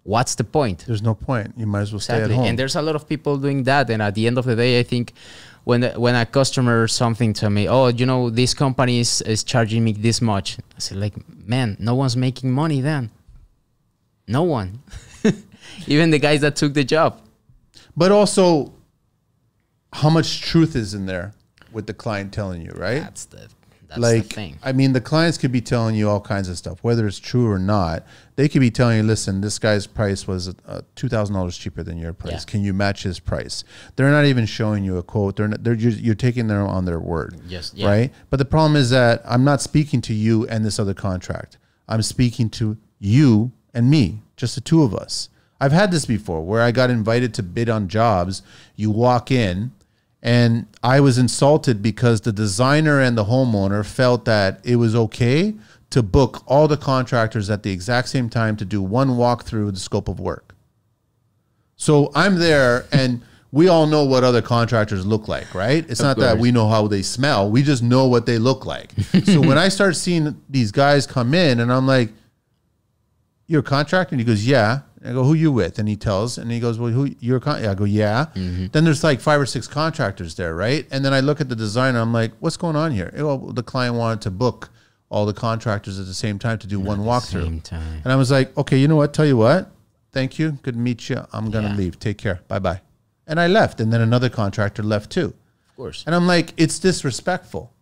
what's the point? There's no point. You might as well stay at home. And there's a lot of people doing that. And at the end of the day, I think when a customer or something to me, this company is charging me this much, I say, like, man, no one's making money then. No one. Even the guys that took the job. But also, how much truth is in there with the client telling you, right? That's the thing. I mean, the clients could be telling you all kinds of stuff, whether it's true or not. They could be telling you, listen, this guy's price was $2,000 cheaper than your price. Yeah. Can you match his price? They're not even showing you a quote. You're taking them on their word, right? But the problem is that I'm not speaking to you and this other contract. I'm speaking to you and me, just the two of us. I've had this before where I got invited to bid on jobs. You walk in, and I was insulted because the designer and the homeowner felt that it was okay to book all the contractors at the exact same time to do one walkthrough of the scope of work. So I'm there, and we all know what other contractors look like, right? It's not that we know how they smell. We just know what they look like. So when I start seeing these guys come in, and I'm like, you're a contractor? And he goes, yeah. I go, who you with? And he tells, and he goes, well, who you're a I go, yeah. Mm-hmm. Then there's like 5 or 6 contractors there, right? And then I look at the designer, I'm like, what's going on here? Well, the client wanted to book all the contractors at the same time to do one walkthrough. And I was like, okay, you know what? Tell you what? Thank you. Good to meet you. I'm going to leave. Take care. Bye-bye. And I left. And then another contractor left too. Of course. And I'm like, it's disrespectful.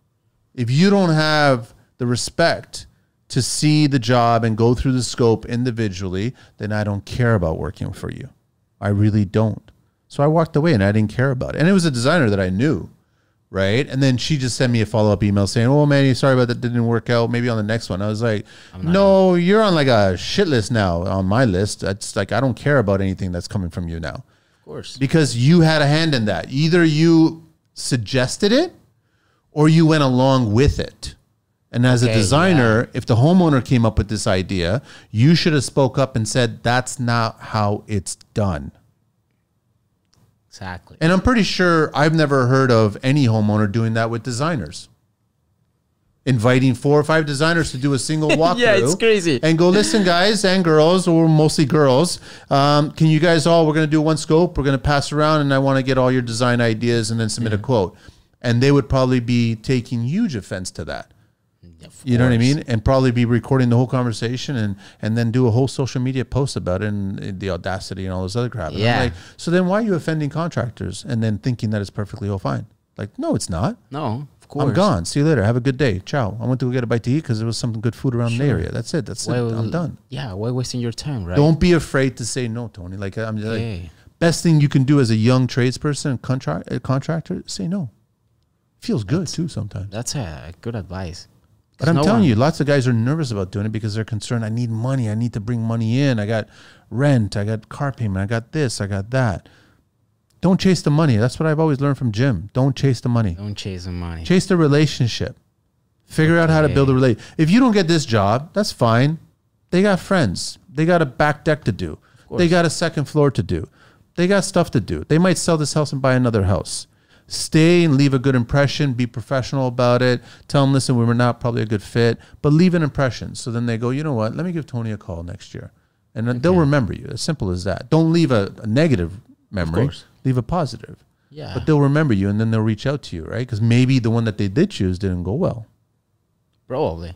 If you don't have the respect to see the job and go through the scope individually, then I don't care about working for you. I really don't. So I walked away and I didn't care about it. And it was a designer that I knew, right? And then she just sent me a follow-up email saying, oh, man, sorry about that. Didn't work out. Maybe on the next one. I was like, no, you're on like a shit list now on my list. It's like, I don't care about anything that's coming from you now. Of course. Because you had a hand in that. Either you suggested it or you went along with it. And as a designer, if the homeowner came up with this idea, you should have spoke up and said, that's not how it's done. Exactly. And I'm pretty sure I've never heard of any homeowner doing that with designers. Inviting 4 or 5 designers to do a single walkthrough. Yeah, it's crazy. And go, listen, guys and girls, or mostly girls, can you guys all, we're going to do one scope. We're going to pass around and I want to get all your design ideas and then submit a quote. And they would probably be taking huge offense to that. You know what I mean? And probably be recording the whole conversation and then do a whole social media post about it and the audacity and all this other crap. And I'm like, so then why are you offending contractors and then thinking that it's perfectly all fine? Like, no, it's not. No, of course. I'm gone. See you later. Have a good day. Ciao. I went to go get a bite to eat because there was some good food around the area. That's it. That's it. I'm done. Yeah, why wasting your time, right? Don't be afraid to say no, Tony. Like, I'm like, best thing you can do as a young tradesperson, contractor, say no. Feels good too sometimes. That's a good advice. But I'm telling you, lots of guys are nervous about doing it because they're concerned. I need money. I need to bring money in. I got rent. I got car payment. I got this. I got that. Don't chase the money. That's what I've always learned from Jim. Don't chase the money. Don't chase the money. Chase the relationship. Figure out how to build a relationship. If you don't get this job, that's fine. They got friends. They got a back deck to do. They got a second floor to do. They got stuff to do. They might sell this house and buy another house. Stay and leave a good impression. Be professional about it. Tell them, listen, we were not probably a good fit, but leave an impression. So then they go, you know what? Let me give Tony a call next year. And then they'll remember you. As simple as that. Don't leave a negative memory. Leave a positive. Yeah. But they'll remember you and then they'll reach out to you, right? Because maybe the one that they did choose didn't go well. Probably.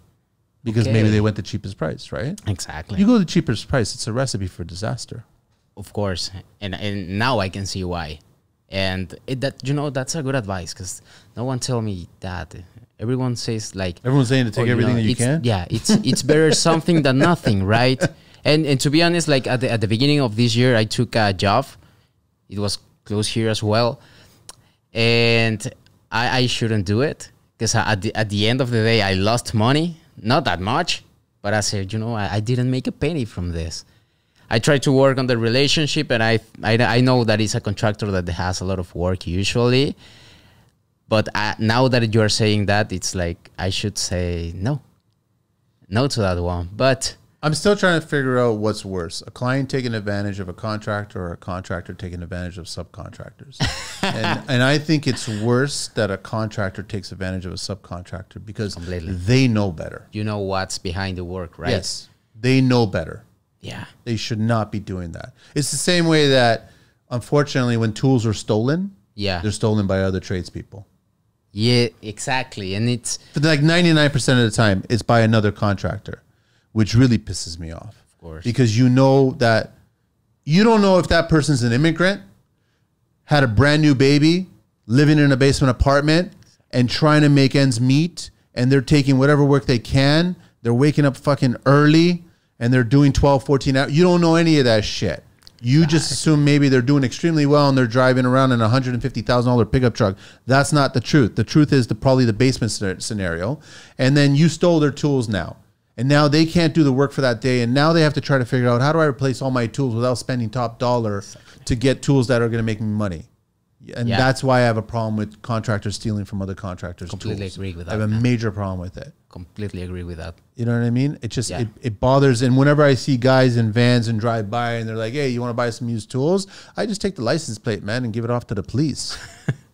Because maybe they went the cheapest price, right? Exactly. You go the cheapest price, it's a recipe for disaster. Of course. And now I can see why. And that's a good advice because no one tell me that. Everyone says like everyone's saying to take everything that you can. Yeah, it's better something than nothing, right? And to be honest, like at the beginning of this year, I took a job. It was close here as well, and I shouldn't do it because at the end of the day, I lost money, not that much, but I said, I didn't make a penny from this. I try to work on the relationship, and I know that it's a contractor that has a lot of work usually. But now that you are saying that, it's like I should say no to that one. But I'm still trying to figure out what's worse: a client taking advantage of a contractor, or a contractor taking advantage of subcontractors. and I think it's worse that a contractor takes advantage of a subcontractor because they know better. You know what's behind the work, right? Yes, they know better. Yeah. They should not be doing that. It's the same way that, unfortunately, when tools are stolen, they're stolen by other tradespeople. Yeah, exactly. And it's... But like 99% of the time, it's by another contractor, which really pisses me off. Of course. Because you know that... You don't know if that person's an immigrant, had a brand new baby, living in a basement apartment, and trying to make ends meet, and they're taking whatever work they can. They're waking up fucking early, and they're doing 12, 14 hours. You don't know any of that shit. You just assume maybe they're doing extremely well and they're driving around in a $150,000 pickup truck. That's not the truth. The truth is probably the basement scenario. And then you stole their tools now. And now they can't do the work for that day. And now they have to try to figure out, how do I replace all my tools without spending top dollar to get tools that are going to make me money? And that's why I have a problem with contractors stealing from other contractors' Completely tools. agree with that. I have a major problem with it. Completely agree with that. You know what I mean? It just, it bothers. And whenever I see guys in vans and drive by and they're like, hey, you want to buy some used tools? I just take the license plate, man, and give it off to the police.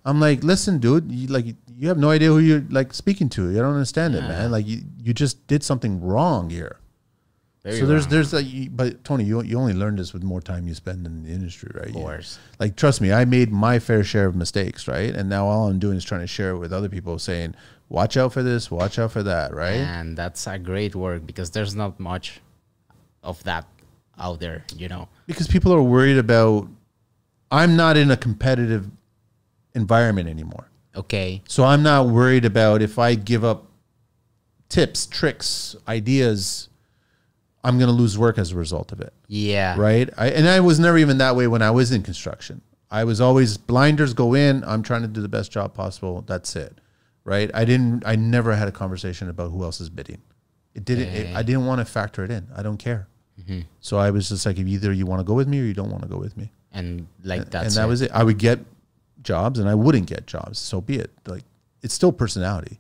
I'm like, listen, dude, you have no idea who you're like speaking to. You don't understand it, man. Like you just did something wrong here. So there's like, but Tony, you only learn this with more time you spend in the industry, right? Of course. Like, trust me, I made my fair share of mistakes, right? And now all I'm doing is trying to share it with other people, saying, watch out for this, watch out for that, right? And that's a great work because there's not much of that out there, Because people are worried about, I'm not in a competitive environment anymore. Okay. So I'm not worried about if I give up tips, tricks, ideas, I'm going to lose work as a result of it. Yeah. Right. I was never even that way when I was in construction. I was always blinders go in. I'm trying to do the best job possible. That's it. Right. I never had a conversation about who else is bidding. I didn't want to factor it in. I don't care. Mm-hmm. So I was just like, either you want to go with me or you don't want to go with me. And like that. And that was it. I would get jobs and I wouldn't get jobs. So be it. Like, it's still personality.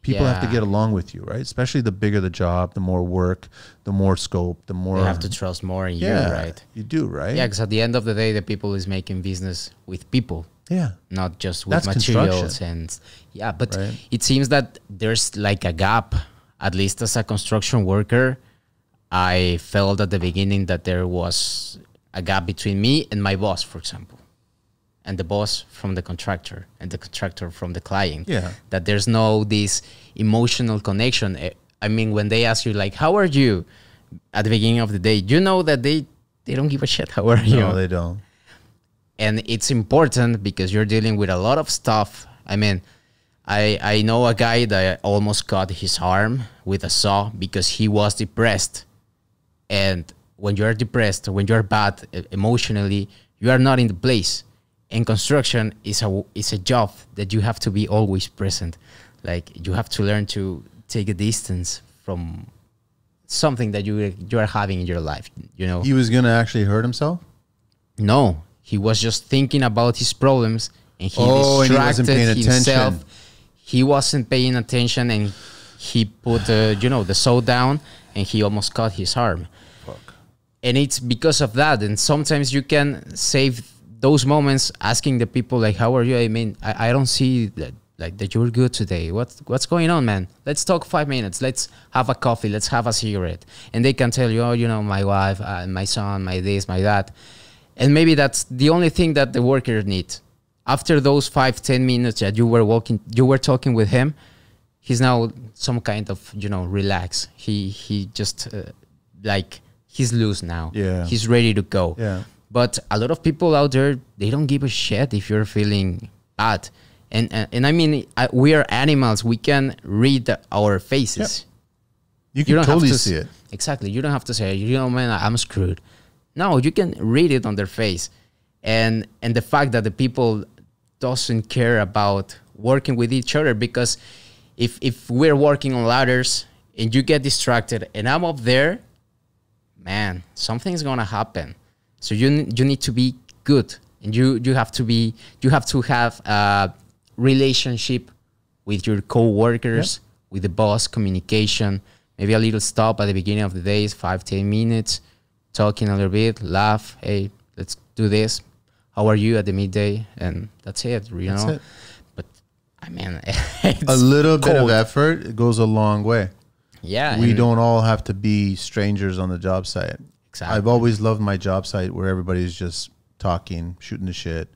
People have to get along with you, right? Especially the bigger the job, the more work, the more scope, the more... They have to trust more in you, right? You do, right? Yeah, because at the end of the day, the people is making business with people. Yeah. Not just with materials. And yeah, but it seems that there's like a gap, at least as a construction worker. I felt at the beginning that there was a gap between me and my boss, for example. And the boss from the contractor and the contractor from the client. Yeah. That there's no this emotional connection. I mean, when they ask you like, how are you at the beginning of the day, you know that they don't give a shit. How are you? No, they don't. And it's important because you're dealing with a lot of stuff. I mean, I know a guy that almost cut his arm with a saw because he was depressed. And when you're depressed, when you're bad emotionally, you are not in the place. And construction is a job that you have to be always present. Like, you have to learn to take a distance from something that you are having in your life, you know. He was going to actually hurt himself? No, he was just thinking about his problems and he distracted and he wasn't paying himself. attention. He wasn't paying attention and he put, the saw down and he almost cut his arm. Fuck. And it's because of that. And sometimes you can save those moments asking the people like, how are you? I mean, I don't see that, like, that you're good today. What's going on, man? Let's talk 5 minutes. Let's have a coffee. Let's have a cigarette. And they can tell you, oh, my wife, my son, my this, my that. And maybe that's the only thing that the worker needs. After those 5-10 minutes that you were talking with him, he's now some kind of, relax. He just he's loose now. Yeah. He's ready to go. Yeah. But a lot of people out there, they don't give a shit if you're feeling bad. And I mean, we are animals. We can read our faces. Yep. You can totally see it. Exactly. You don't have to say, man, I'm screwed. No, you can read it on their face. And the fact that the people doesn't care about working with each other, because if we're working on ladders and you get distracted and I'm up there, man, something's going to happen. So you need to be good, and you have to have a relationship with your co-workers, with the boss, communication, maybe a little stop at the beginning of the day, 5-10 minutes, talking a little bit, laugh, hey, let's do this. How are you at the midday? And that's it, That's it. But I mean, a little bit of effort goes a long way. Yeah. We don't all have to be strangers on the job site. Exactly. I've always loved my job site where everybody's just talking, shooting the shit,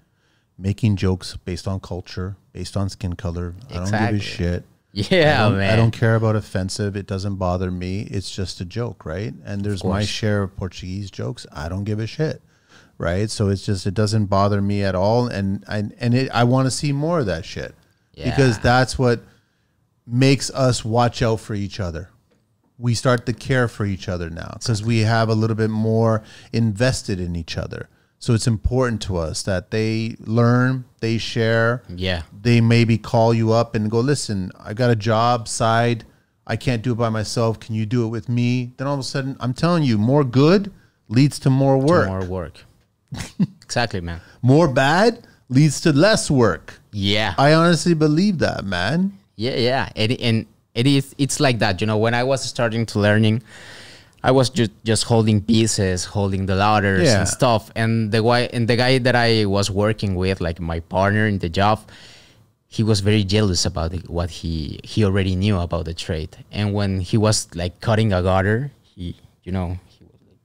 making jokes based on culture, based on skin color. I don't give a shit. Yeah, man. I don't care about offensive. It doesn't bother me. It's just a joke, right? And there's my share of Portuguese jokes. I don't give a shit, right? So it's just, it doesn't bother me at all. And I want to see more of that shit because that's what makes us watch out for each other. We start to care for each other now because we have a little bit more invested in each other. So it's important to us that they learn, they share. Yeah. They maybe call you up and go, listen, I got a job side. I can't do it by myself. Can you do it with me? Then all of a sudden, I'm telling you, more good leads to more work. More work. Exactly, man. More bad leads to less work. Yeah. I honestly believe that, man. Yeah. It's like that. When I was starting to learning, I was just holding pieces, holding the ladders and stuff. And the guy that I was working with, like my partner in the job, he was very jealous about what he already knew about the trade. And when he was like cutting a gutter, he was like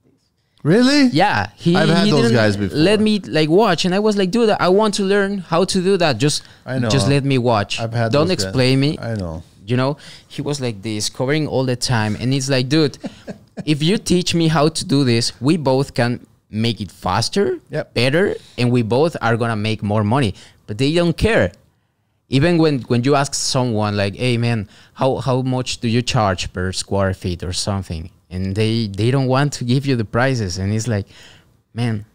this. Really? Yeah. I've had those guys before. Let me like watch. And I was like, dude, I want to learn how to do that. Just let me watch. I've had Don't explain me. I know. He was like this, covering all the time. And it's like, dude, if you teach me how to do this, we both can make it faster, better, and we both are going to make more money. But they don't care. Even when you ask someone like, hey man, how much do you charge per square feet or something, and they don't want to give you the prices, and it's like, man,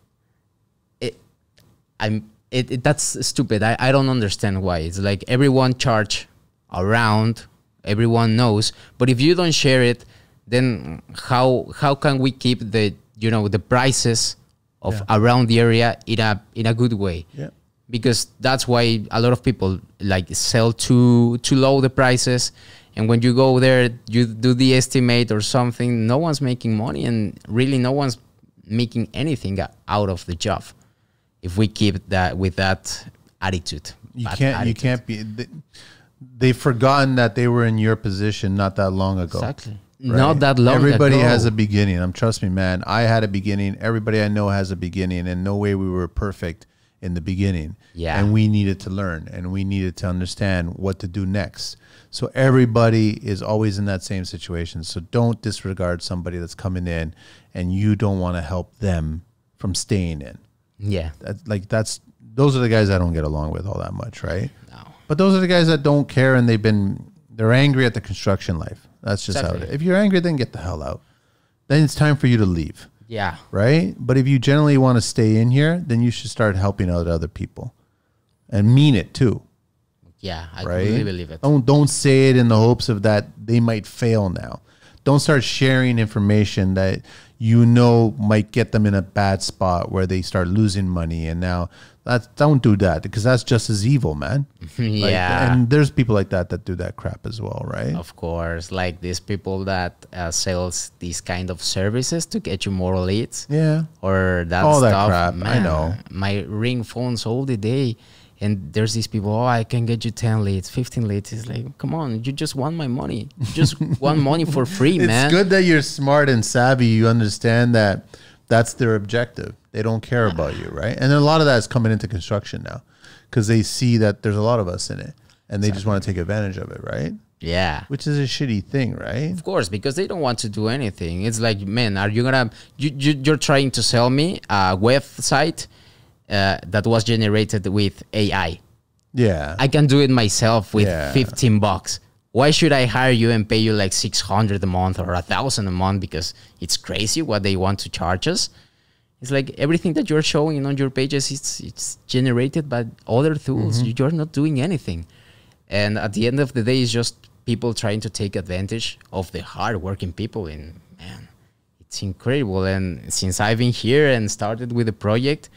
that's stupid. I don't understand why. It's like everyone charge around, everyone knows, but if you don't share it, then how can we keep the the prices of around the area in a good way? Yeah. Because that's why a lot of people like sell too low the prices, and when you go there, you do the estimate or something, no one's making money, and really no one's making anything out of the job. If we keep that with that attitude, you can't be. They've forgotten that they were in your position not that long ago. Exactly. Right? Not that long Everybody ago. has a beginning. Trust me, man. I had a beginning. Everybody I know has a beginning, and no way we were perfect in the beginning. Yeah. And we needed to learn, and we needed to understand what to do next. So everybody is always in that same situation. So don't disregard somebody that's coming in and you don't want to help them from staying in. Yeah. Those are the guys I don't get along with all that much, right? No. But those are the guys that don't care, and they're angry at the construction life. That's just how it is. If you're angry, then get the hell out. Then it's time for you to leave. Yeah. Right? But if you generally want to stay in here, then you should start helping out other people. And mean it too. Yeah, I right? really believe it. Don't say it in the hopes of that they might fail now. Don't start sharing information that might get them in a bad spot where they start losing money. And now don't do that, because that's just as evil, man. Yeah. And there's people like that do that crap as well, right? Of course, like these people that sells these kind of services to get you more leads. Yeah. Or that all stuff. That crap. Man, I know. My ring phones all the day. And there's these people, I can get you 10 leads, 15 leads. It's like, come on, you just want my money. You just want money for free, man. It's good that you're smart and savvy. You understand that that's their objective. They don't care about you, right? And a lot of that is coming into construction now, because they see that there's a lot of us in it, and they just want to take advantage of it, right? Yeah. Which is a shitty thing, right? Of course, because they don't want to do anything. It's like, man, are you going to... You're trying to sell me a website that was generated with AI. Yeah. I can do it myself with $15. Why should I hire you and pay you like $600 a month or $1,000 a month? Because it's crazy what they want to charge us. It's like everything that you're showing on your pages, it's generated by other tools. Mm-hmm. You're not doing anything. And at the end of the day, it's just people trying to take advantage of the hard-working people. And man, it's incredible. And since I've been here and started with the project,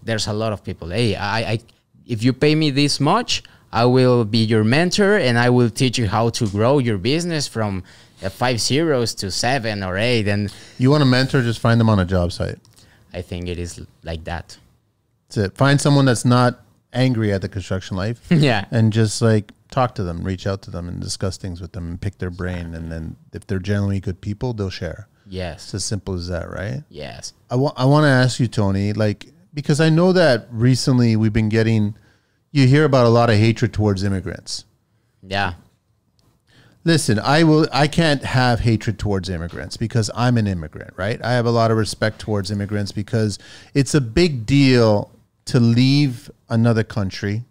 there's a lot of people. Hey, I if you pay me this much, I will be your mentor, and I will teach you how to grow your business from 5 zeros to 7 or 8. And you want a mentor, just find them on a job site. I think it is like that. That's it. Find someone that's not angry at the construction life. Yeah. And just like talk to them, reach out to them and discuss things with them and pick their brain. And then if they're generally good people, they'll share. Yes. It's as simple as that, right? Yes. I want to ask you, Tony, because I know that recently we've been you hear about a lot of hatred towards immigrants. Yeah. Listen, I can't have hatred towards immigrants because I'm an immigrant, right? I have a lot of respect towards immigrants because it's a big deal to leave another country,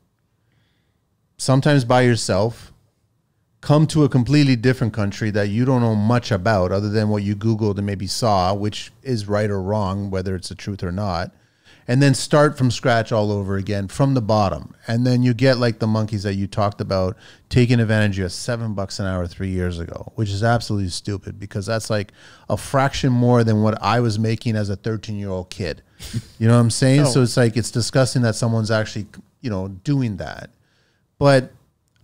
sometimes by yourself, come to a completely different country that you don't know much about other than what you Googled and maybe saw, which is right or wrong, whether it's the truth or not. And then start from scratch all over again from the bottom. And then you get like the monkeys that you talked about taking advantage of you at $7 an hour 3 years ago, which is absolutely stupid because that's like a fraction more than what I was making as a 13-year-old kid. You know what I'm saying? So it's like, it's disgusting that someone's actually, doing that. But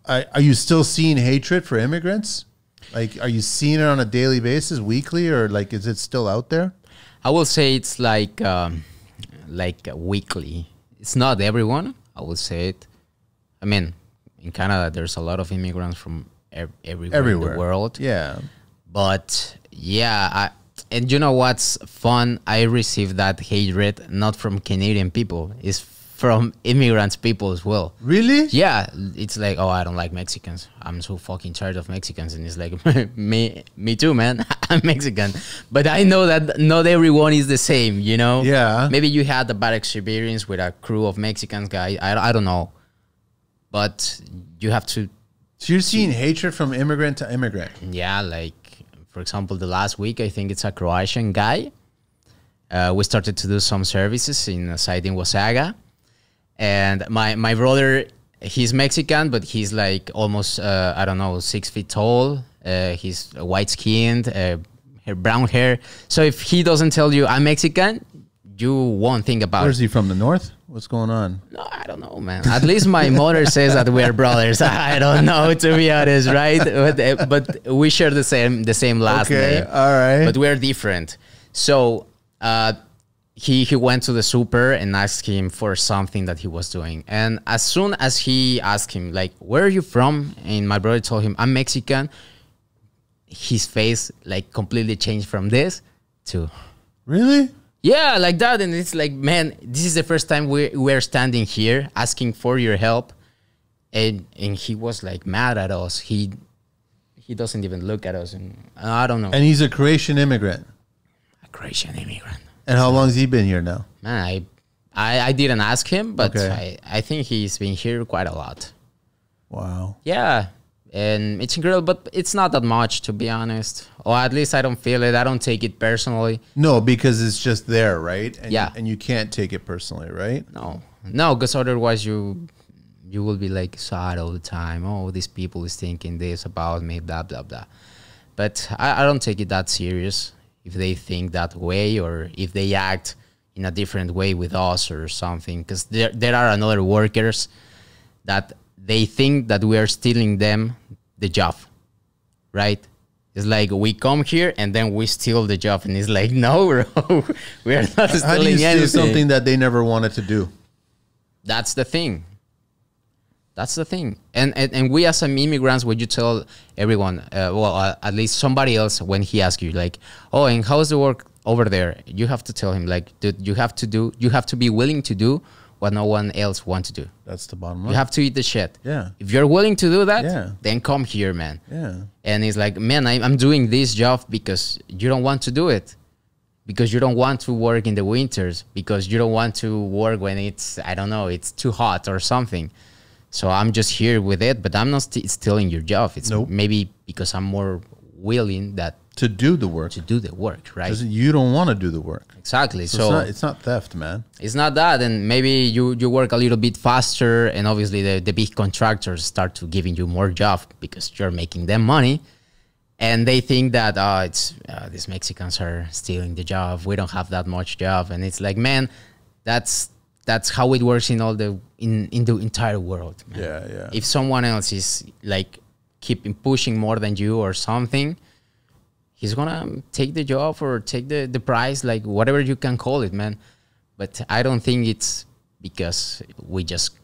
are you still seeing hatred for immigrants? Like, are you seeing it on a daily basis, weekly, or like, is it still out there? I will say it's like weekly. It's not everyone, I would say it. I mean, in Canada, there's a lot of immigrants from everywhere in the world. Yeah. But yeah, and you know what's fun? I received that hatred not from Canadian people. It's from immigrants people as well. Really? Yeah. It's like, oh, I don't like Mexicans. I'm so fucking tired of Mexicans. And it's like, me too, man. I'm Mexican. But I know that not everyone is the same, Yeah. Maybe you had a bad experience with a crew of Mexicans guys. I don't know. but you have to. So you're seeing hatred from immigrant to immigrant. Yeah, like for example, the last week I think it's a Croatian guy. We started to do some services in a site in Wasaga, and my brother, he's Mexican, but he's like almost I don't know, 6 feet tall. He's white skinned, brown hair. So if he doesn't tell you I'm Mexican, you won't think about it. Where's he from? The north? What's going on? No, I don't know, man. At least my mother says that we are brothers. I don't know, to be honest, right? But we share the same last name. All right. But we're different. So he went to the super and asked him for something that he was doing. And as soon as he asked him, like, where are you from? And my brother told him, I'm Mexican. His face like completely changed from this to... Really? Yeah, like that. And it's like, man, this is the first time we're standing here asking for your help. And he was like mad at us. He doesn't even look at us. And I don't know. And he's a Croatian immigrant. A Croatian immigrant. And how long has he been here now? Man, I didn't ask him, but Okay. I think he's been here quite a lot. Wow. Yeah. And it's incredible, but it's not that much, to be honest. Or at least I don't feel it. I don't take it personally. No, because it's just there, right? And Yeah. and you can't take it personally, right? No, because otherwise you will be like sad all the time. Oh, these people is thinking this about me, blah, blah, blah. But I don't take it that serious if they think that way or if they act in a different way with us or something. Because there are another workers that they think that we are stealing them the job, right? It's like we come here and then we steal the job. And it's like, no, bro, we are not stealing anything. How do you steal something that they never wanted to do? That's the thing. That's the thing. And we as some immigrants, when you tell everyone, at least somebody else, when he asks you like, oh, and how's the work over there? You have to tell him like, dude, you have to be willing to do what no one else wants to do. That's the bottom line. You have to eat the shit. Yeah. If you're willing to do that, Yeah. then come here, man. Yeah. And it's like, man, I'm doing this job because you don't want to do it. Because you don't want to work in the winters. Because you don't want to work when it's, I don't know, it's too hot or something. So I'm just here with it, but I'm not stealing your job. It's maybe because I'm more willing to do the work. To do the work, right? You don't want to do the work. Exactly. So it's not theft, man. It's not that. And maybe you work a little bit faster, and obviously the big contractors start to giving you more job because you're making them money. And they think that, these Mexicans are stealing the job. We don't have that much job. And it's like, man, that's how it works in the entire world, man. Yeah. If someone else is like keeping pushing more than you or something, he's gonna take the job or take the price, like whatever you can call it, man. But I don't think it's because we just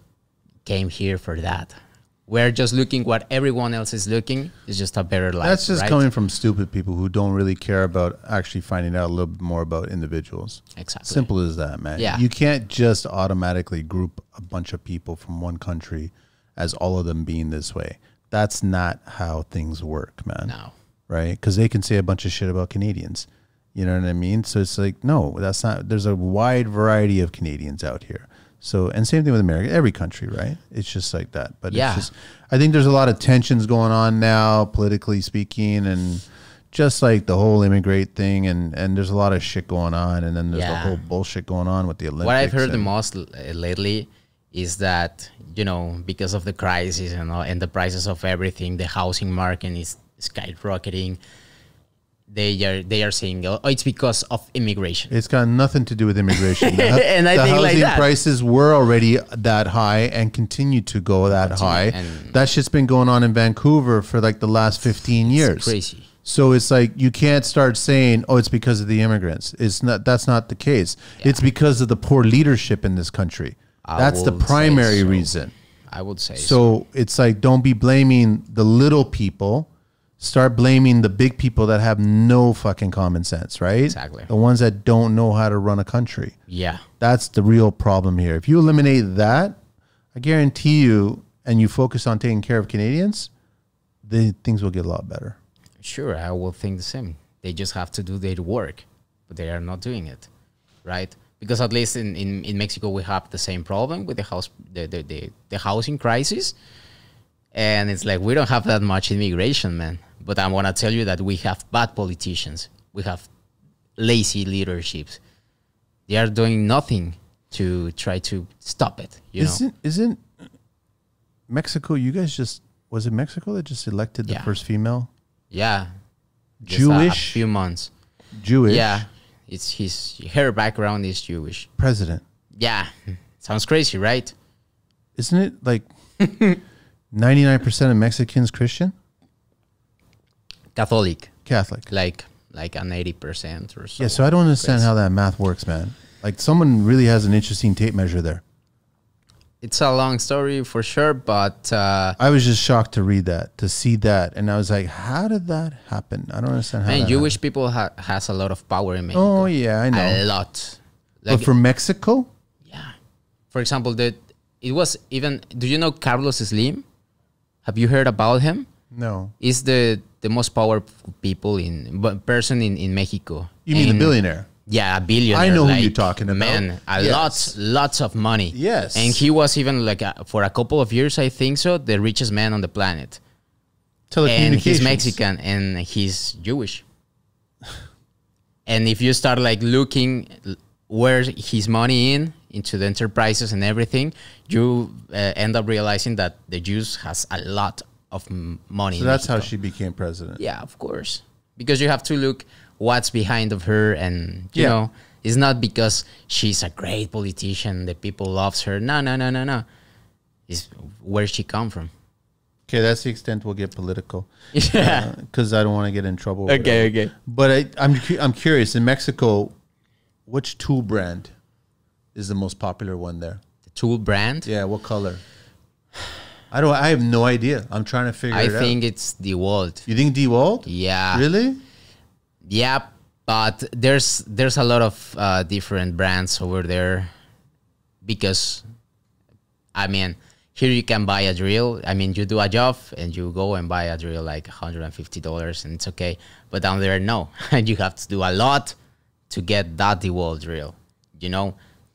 came here for that. We're just looking what everyone else is looking. It's just a better life. That's just right? coming from stupid people who don't really care about actually finding out a little bit more about individuals. Exactly. Simple as that, man. Yeah. You can't just automatically group a bunch of people from one country as all of them being this way. That's not how things work, man. No. Right? Because they can say a bunch of shit about Canadians. You know what I mean? So it's like, no, that's not. There's a wide variety of Canadians out here. So, and same thing with America, every country, right? It's just like that. But yeah. It's just, I think there's a lot of tensions going on now, politically speaking, and just like the whole immigrant thing, and there's a lot of shit going on, and then there's the whole bullshit going on with the Olympics. What I've heard the most lately is that, because of the crisis and the prices of everything, the housing market is skyrocketing. They are saying, oh, it's because of immigration. It's got nothing to do with immigration. And I the think housing like that. prices were already that high and continue to go that high. That shit's been going on in Vancouver for like the last 15 years. It's crazy. So it's like you can't start saying, "Oh, it's because of the immigrants." It's not. That's not the case. Yeah. It's because of the poor leadership in this country. That's the primary reason. I would say so. It's like, don't be blaming the little people. Start blaming the big people that have no fucking common sense, right? Exactly. The ones that don't know how to run a country. Yeah. That's the real problem here. If you eliminate that, I guarantee you, and you focus on taking care of Canadians, then things will get a lot better. Sure, I will think the same. They just have to do their work, but they are not doing it, right? because at least in Mexico we have the same problem with the housing crisis, and it's like we don't have that much immigration, man. But I want to tell you that we have bad politicians, we have lazy leaderships. They are doing nothing to try to stop it. Isn't Mexico? You guys was it Mexico that just elected the first female? Yeah, Jewish. A few months. Jewish. Yeah, her background is Jewish. President. Yeah, sounds crazy, right? Isn't it like 99% of Mexicans Christian? Catholic, like an 80% or so. Yeah, so I don't understand how that math works, man. Like someone really has an interesting tape measure there. It's a long story for sure, but I was just shocked to read that, to see that, and I was like, how did that happen? I don't understand how. Man, Jewish people has a lot of power in Mexico. Oh yeah, I know. A lot. But for Mexico? Yeah. For example, it was even, do you know Carlos Slim? Have you heard about him? No. He's the most powerful person in Mexico. You mean the billionaire? Yeah, a billionaire. I know who you're talking about. Man, lots of money. Yes. And he was even for a couple of years, I think so, the richest man on the planet. Telecommunications. And he's Mexican and he's Jewish. And if you start looking where his money into the enterprises and everything, you end up realizing that the Jews has a lot of money. So that's how she became president. Yeah, of course. Because you have to look what's behind of her, and you know, it's not because she's a great politician that people loves her. No. It's where she come from. Okay, that's the extent we'll get political. Yeah, because I don't want to get in trouble. Okay. But I'm curious, in Mexico, which tool brand is the most popular one there? The tool brand? Yeah, what color? I have no idea. I'm trying to figure it out. I think it's DeWalt. You think DeWalt? Yeah. Really? Yeah, but there's a lot of different brands over there, because I mean, here you can buy a drill. I mean, you do a job and you go and buy a drill like $150 and it's okay. But down there, no. And you have to do a lot to get that DeWalt drill. You know,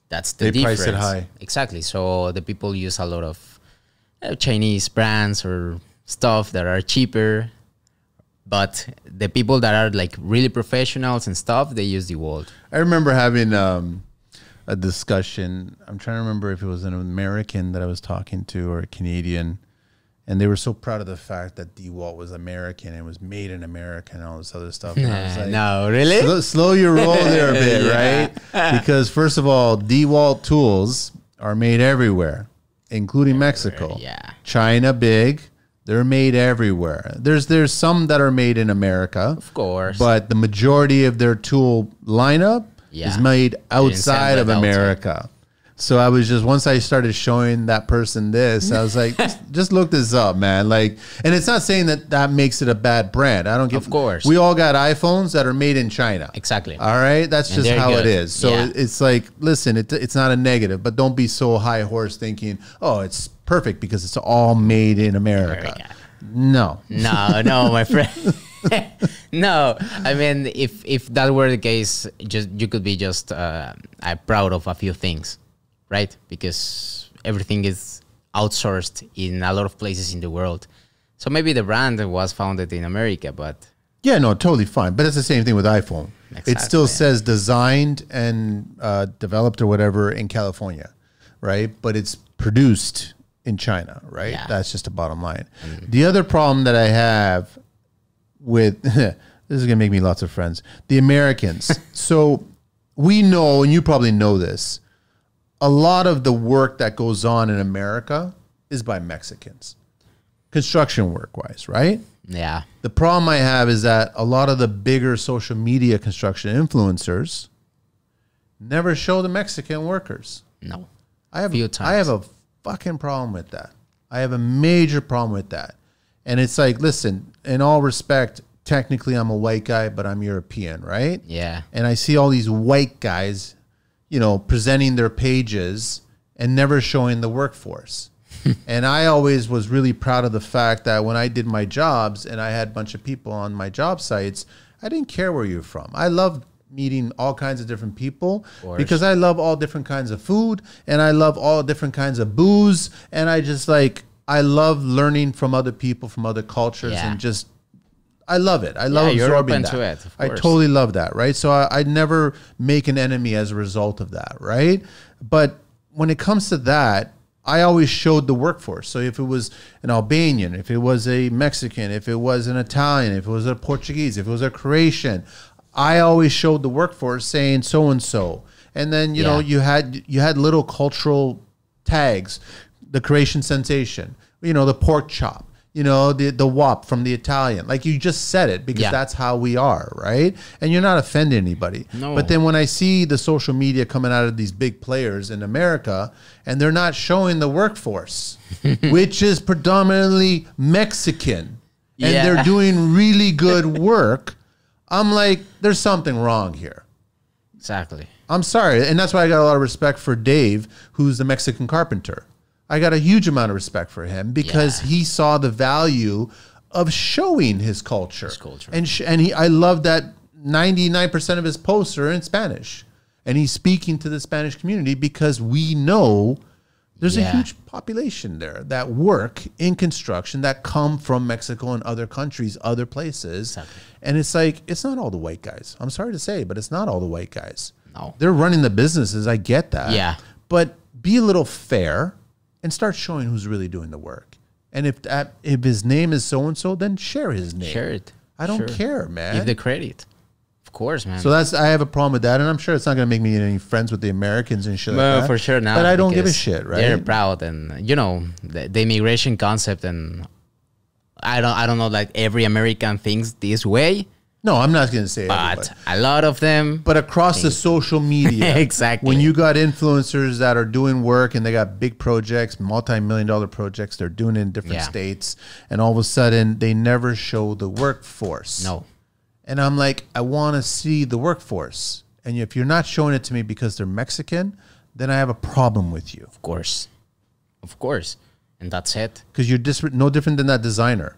that's the difference. They price it high. Exactly. So the people use a lot of Chinese brands or stuff that are cheaper. But the people that are really professionals and stuff, they use DeWalt. I remember having a discussion. I'm trying to remember if it was an American that I was talking to or a Canadian. And they were so proud of the fact that DeWalt was American and was made in America and all this other stuff. And I was like, no, really? Slow your roll there a bit, right? Because first of all, DeWalt tools are made everywhere, including Mexico. Yeah. China, big. They're made everywhere. There's some that are made in America. Of course. But the majority of their tool lineup is made outside of America. So I was once I started showing that person this, I was like, just look this up, man. And it's not saying that makes it a bad brand. I don't give. Of course. We all got iPhones that are made in China. Exactly. All right. That's just how it is. So it's listen, it's not a negative, but don't be so high horse thinking, oh, it's perfect because it's all made in America. No, my friend. No, I mean, if that were the case, you could be just proud of a few things, right? Because everything is outsourced in a lot of places in the world. So maybe the brand was founded in America, but yeah, no, totally fine. But it's the same thing with iPhone. Exactly. It still says designed and developed or whatever in California, right? But it's produced in China, right? Yeah. That's just a bottom line. The other problem that I have with this is gonna make me lots of friends. The Americans. So we know, and you probably know this, a lot of the work that goes on in America is by Mexicans, construction work wise, right? Yeah. The problem I have is that a lot of the bigger social media construction influencers never show the Mexican workers. No. I have a fucking problem with that. I have a major problem with that. And it's like, listen, in all respect, technically I'm a white guy, but I'm European, right? Yeah. And I see all these white guys, presenting their pages and never showing the workforce. And I always was really proud of the fact that when I did my jobs and I had a bunch of people on my job sites, I didn't care where you're from. I loved meeting all kinds of different people because I love all different kinds of food and I love all different kinds of booze. And I just like, I love learning from other people, from other cultures and just, I love it. I love absorbing that. To it, I totally love that. Right. So I never make an enemy as a result of that. Right. But when it comes to that, I always showed the workforce. So if it was an Albanian, if it was a Mexican, if it was an Italian, if it was a Portuguese, if it was a Croatian, I always showed the workforce saying so-and-so. And then, you know, you had little cultural tags, the Croatian sensation, you know, the pork chop, you know, the wop from the Italian. Like you just said it because that's how we are, right? And you're not offending anybody. No. But then when I see the social media coming out of these big players in America and they're not showing the workforce, which is predominantly Mexican, and they're doing really good work, I'm like, there's something wrong here. Exactly. I'm sorry. And that's why I got a lot of respect for Dave, who's the Mexican carpenter. I got a huge amount of respect for him because he saw the value of showing his culture. And I love that 99% of his posts are in Spanish. And he's speaking to the Spanish community because we know there's a huge population there that work in construction that come from Mexico and other countries, other places. Exactly. And it's like, it's not all the white guys. I'm sorry to say, but it's not all the white guys. No. They're running the businesses. I get that. Yeah. But be a little fair and start showing who's really doing the work. And if his name is so-and-so, then share his name. Share it. I don't care, man. Give the credit. Of course, man. So I have a problem with that, and I'm sure it's not going to make me any friends with the Americans and shit like that. For sure not. But I don't give a shit, right? They're proud, and you know the immigration concept, and I don't know, like every American thinks this way. No, I'm not going to say but everybody. A lot of them. But across the social media, exactly. When you got influencers that are doing work and they got big projects, multi-million-dollar projects, they're doing it in different states, and all of a sudden they never show the workforce. No. And I'm like, I want to see the workforce. And if you're not showing it to me because they're Mexican, then I have a problem with you. Of course. And that's it. Because you're no different than that designer.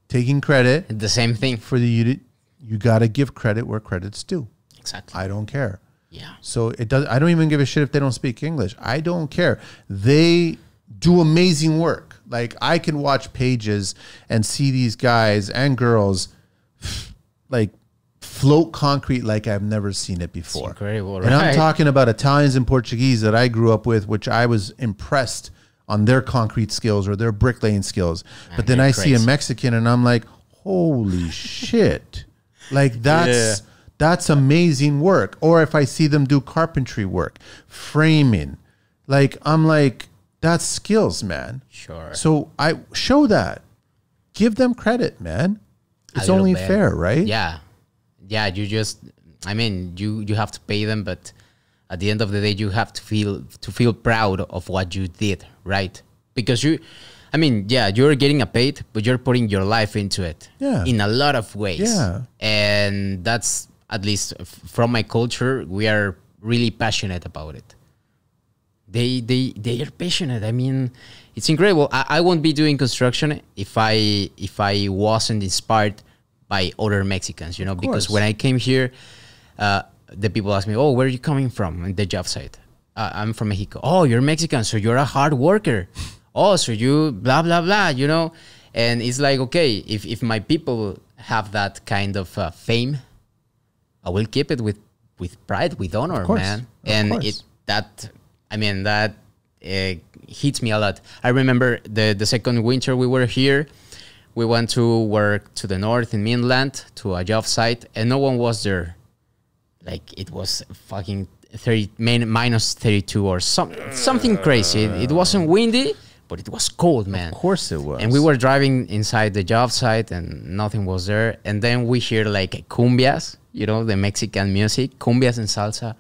Taking credit. The same thing. For the you got to give credit where credit's due. Exactly. I don't care. Yeah. So I don't even give a shit if they don't speak English. I don't care. They do amazing work. Like I can watch pages and see these guys and girls like float concrete like I've never seen it before. It's incredible, right? And I'm talking about Italians and Portuguese that I grew up with, which I was impressed on their concrete skills or their bricklaying skills. But then I see a Mexican and I'm like, holy shit. Like that's amazing work. Or if I see them do carpentry work, framing, like I'm like, that's skills, man. Sure. So I show that. Give them credit, man. It's only fair, right? Yeah. Yeah, you have to pay them, but at the end of the day you have to feel proud of what you did, right? Because you're getting a paid, but you're putting your life into it. Yeah. In a lot of ways. Yeah. And that's, at least from my culture, we are really passionate about it. They are passionate. I mean, it's incredible. I won't be doing construction if I wasn't inspired by other Mexicans, you know, because when I came here, the people ask me, oh, where are you coming from in the job site? I'm from Mexico. Oh, you're Mexican, so you're a hard worker. Oh, so you blah, blah, blah, you know? And it's like, okay, if my people have that kind of fame, I will keep it with pride, with honor, man. And that hits me a lot. I remember the second winter we were here, we went to work to the north in mainland to a job site, and no one was there. Like it was fucking minus 32 or something crazy. It wasn't windy, but it was cold, man. Of course it was. And we were driving inside the job site and nothing was there. And then we hear like cumbias, you know, the Mexican music, cumbias and salsa.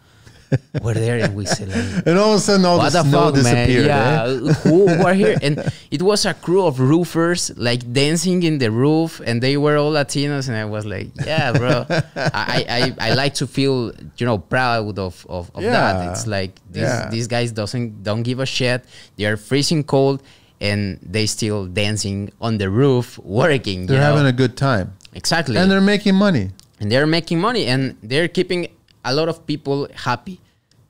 We're there and we said like, and all of a sudden all the snow disappeared. Yeah, who were here? And it was a crew of roofers like dancing in the roof, and they were all Latinos, and I was like, yeah, bro. I like to feel, you know, proud of that. It's like these guys don't give a shit. They are freezing cold and they still dancing on the roof working. They're having a good time. Exactly. And they're making money. And they're making money, and they're keeping a lot of people happy.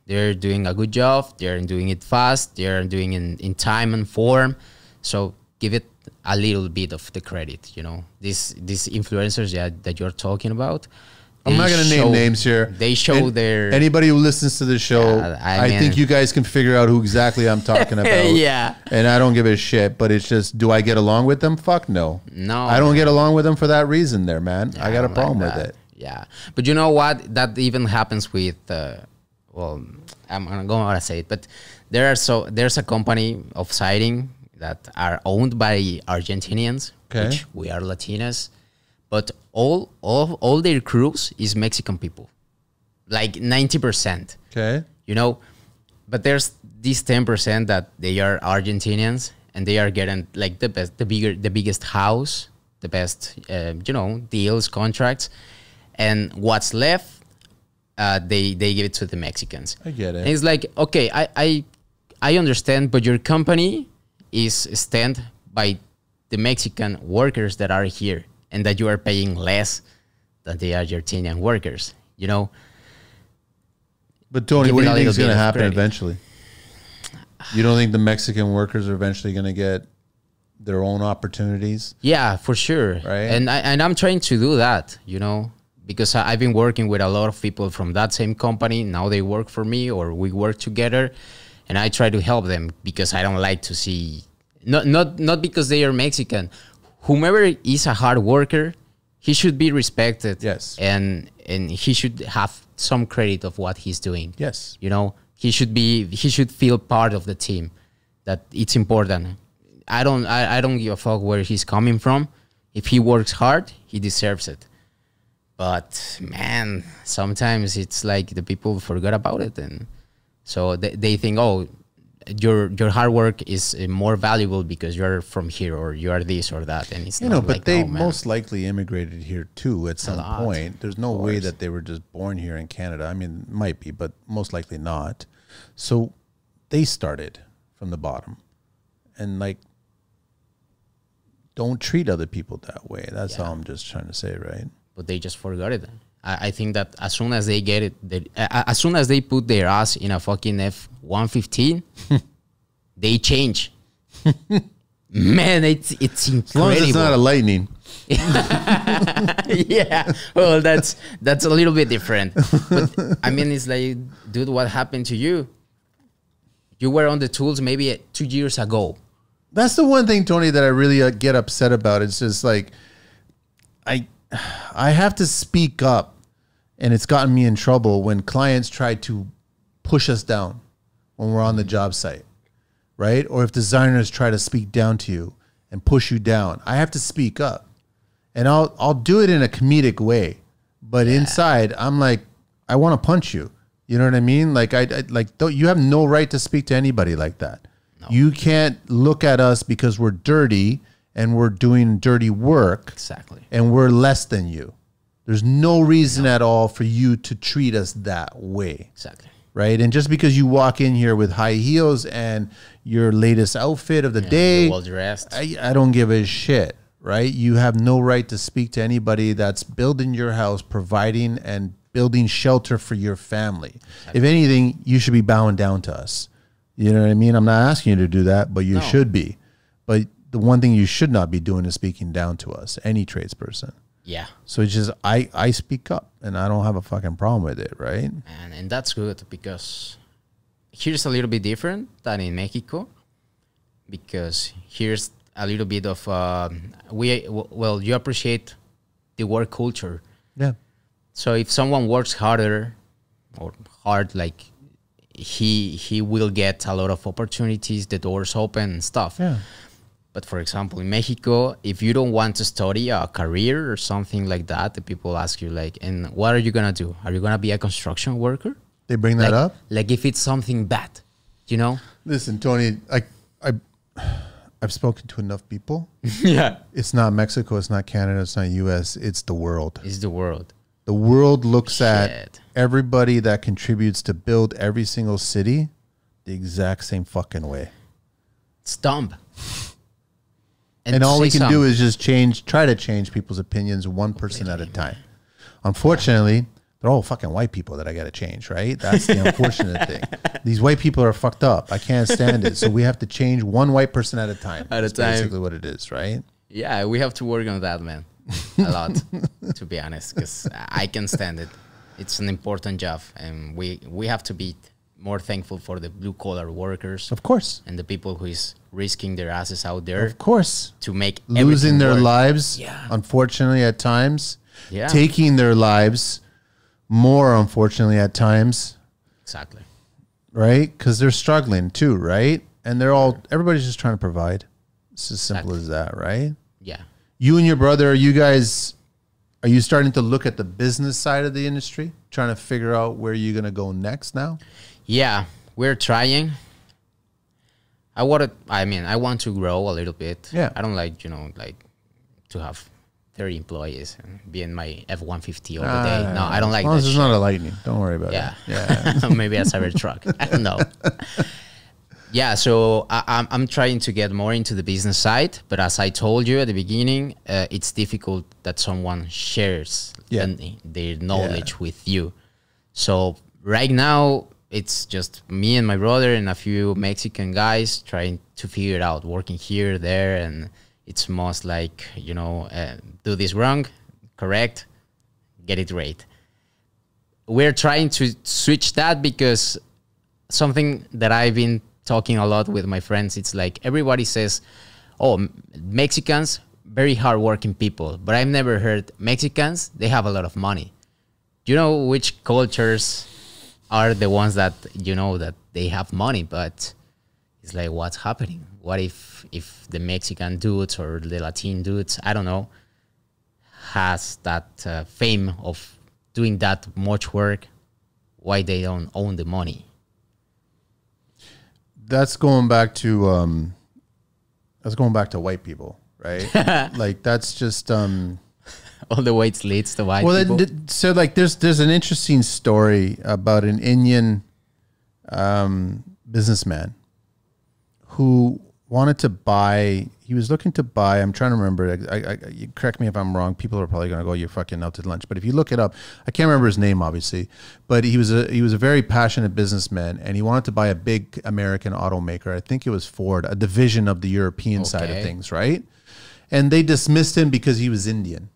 They're doing a good job. They're doing it fast. They're doing it in time and form. So give it a little bit of the credit. You know, these influencers that you're talking about. I'm not going to name names here. They show their... Anybody who listens to this show, I think you guys can figure out who exactly I'm talking about. Yeah. And I don't give a shit, but it's just, do I get along with them? Fuck no. No. I don't get along with them for that reason there, man. I got a problem with it. Yeah. But you know what? That even happens with, well, I'm going to say it, but there's a company of siding that are owned by Argentinians, which we are Latinas. But all their crews is Mexican people, like 90%. Okay. You know, but there's this 10% that they are Argentinians and they are getting like the biggest house, the best, deals, contracts, and what's left, they give it to the Mexicans. I get it. And it's like, okay, I understand, but your company is stand by the Mexican workers that are here, and that you are paying less than the Argentinian workers, you know? But Tony, what do you think is going to happen eventually? You don't think the Mexican workers are eventually going to get their own opportunities? Yeah, for sure. Right. And I'm trying to do that, you know, because I've been working with a lot of people from that same company. Now they work for me or we work together, and I try to help them because I don't like to see, not because they are Mexican. Whomever is a hard worker, he should be respected. Yes. And he should have some credit of what he's doing. Yes. You know, he should feel part of the team, that it's important. I don't give a fuck where he's coming from. If he works hard, he deserves it. But man, sometimes it's like the people forgot about it, and so they think, oh, your hard work is more valuable because you're from here or you are this or that, and it's not but like, they oh, most likely immigrated here too at some point. There's no way that they were just born here in Canada. I mean, might be, but most likely not. So they started from the bottom, and like, don't treat other people that way. That's all I'm just trying to say, right? But they just forgot it. I think that as soon as they get it, as soon as they put their ass in a fucking F-115, they change. Man, it's incredible. As long as it's not a Lightning. Yeah, well, that's a little bit different. But I mean, it's like, dude, what happened to you? You were on the tools maybe 2 years ago. That's the one thing, Tony, that I really get upset about. It's just like, I have to speak up, and it's gotten me in trouble when clients try to push us down when we're on the job site, right? Or if designers try to speak down to you and push you down, I have to speak up, and I'll do it in a comedic way, but inside I'm like, I want to punch you. You know what I mean? Like you have no right to speak to anybody like that. No. You can't look at us because we're dirty and we're doing dirty work. Exactly. And we're less than you. There's no reason at all for you to treat us that way. Exactly. Right? And just because you walk in here with high heels and your latest outfit of the day, well dressed. I don't give a shit, right? You have no right to speak to anybody that's building your house, providing and building shelter for your family. Exactly. If anything, you should be bowing down to us. You know what I mean? I'm not asking you to do that, but you should be. But the one thing you should not be doing is speaking down to us, any tradesperson. Yeah. So it's just, I speak up, and I don't have a fucking problem with it, right? And that's good, because here's a little bit different than in Mexico, because here's a little bit of, you appreciate the work culture. Yeah. So if someone works harder or hard, like he will get a lot of opportunities, the doors open and stuff. Yeah. But for example, in Mexico, if you don't want to study a career or something like that, the people ask you like, and what are you going to do? Are you going to be a construction worker? They bring that up? Like if it's something bad, you know? Listen, Tony, I've spoken to enough people. Yeah. It's not Mexico. It's not Canada. It's not US. It's the world. It's the world. The world looks at everybody that contributes to build every single city the exact same fucking way. It's dumb. And all we can do is just try to change people's opinions one person at a time. Unfortunately, they're all fucking white people that I got to change, right? That's the unfortunate thing. These white people are fucked up. I can't stand it. So we have to change one white person at a time. That's basically what it is, right? Yeah, we have to work on that, man. A lot, to be honest, because I can stand it. It's an important job, and we have to be more thankful for the blue-collar workers. Of course. And the people who is risking their asses out there. Of course. To make losing their work. lives, yeah. Unfortunately, at times. Yeah. Taking their lives more, unfortunately, at times. Exactly. Right? Because they're struggling too, right? And everybody's just trying to provide. It's as simple as that, right? Yeah. You and your brother, are you starting to look at the business side of the industry? Trying to figure out where you're going to go next now? Yeah, we're trying. I want to grow a little bit. Yeah. I don't like, to have 30 employees and be in my F-150 all the day. No, I don't like that. It's not a Lightning. Don't worry about it. Yeah. Maybe a Cybertruck. I don't know. Yeah, so I'm trying to get more into the business side, but as I told you at the beginning, it's difficult that someone shares their knowledge with you. So right now, it's just me and my brother and a few Mexican guys trying to figure it out, working here, there, and it's most like, do this wrong, correct, get it right. We're trying to switch that because something that I've been talking a lot with my friends, it's like everybody says, oh, Mexicans, very hardworking people, but I've never heard Mexicans, they have a lot of money. Do you know which cultures are the ones that, that they have money, but it's like, what's happening? What if the Mexican dudes or the Latin dudes, I don't know, has that fame of doing that much work, why they don't own the money? That's going back to white people, right? Like that's just all the ways leads to white people. So like there's an interesting story about an Indian businessman who wanted to buy. He was looking to buy. I'm trying to remember. You correct me if I'm wrong. People are probably going to go, "You're fucking out to lunch." But if you look it up, I can't remember his name, obviously. But he was a very passionate businessman, and he wanted to buy a big American automaker. I think it was Ford, a division of the European side of things, right? And they dismissed him because he was Indian,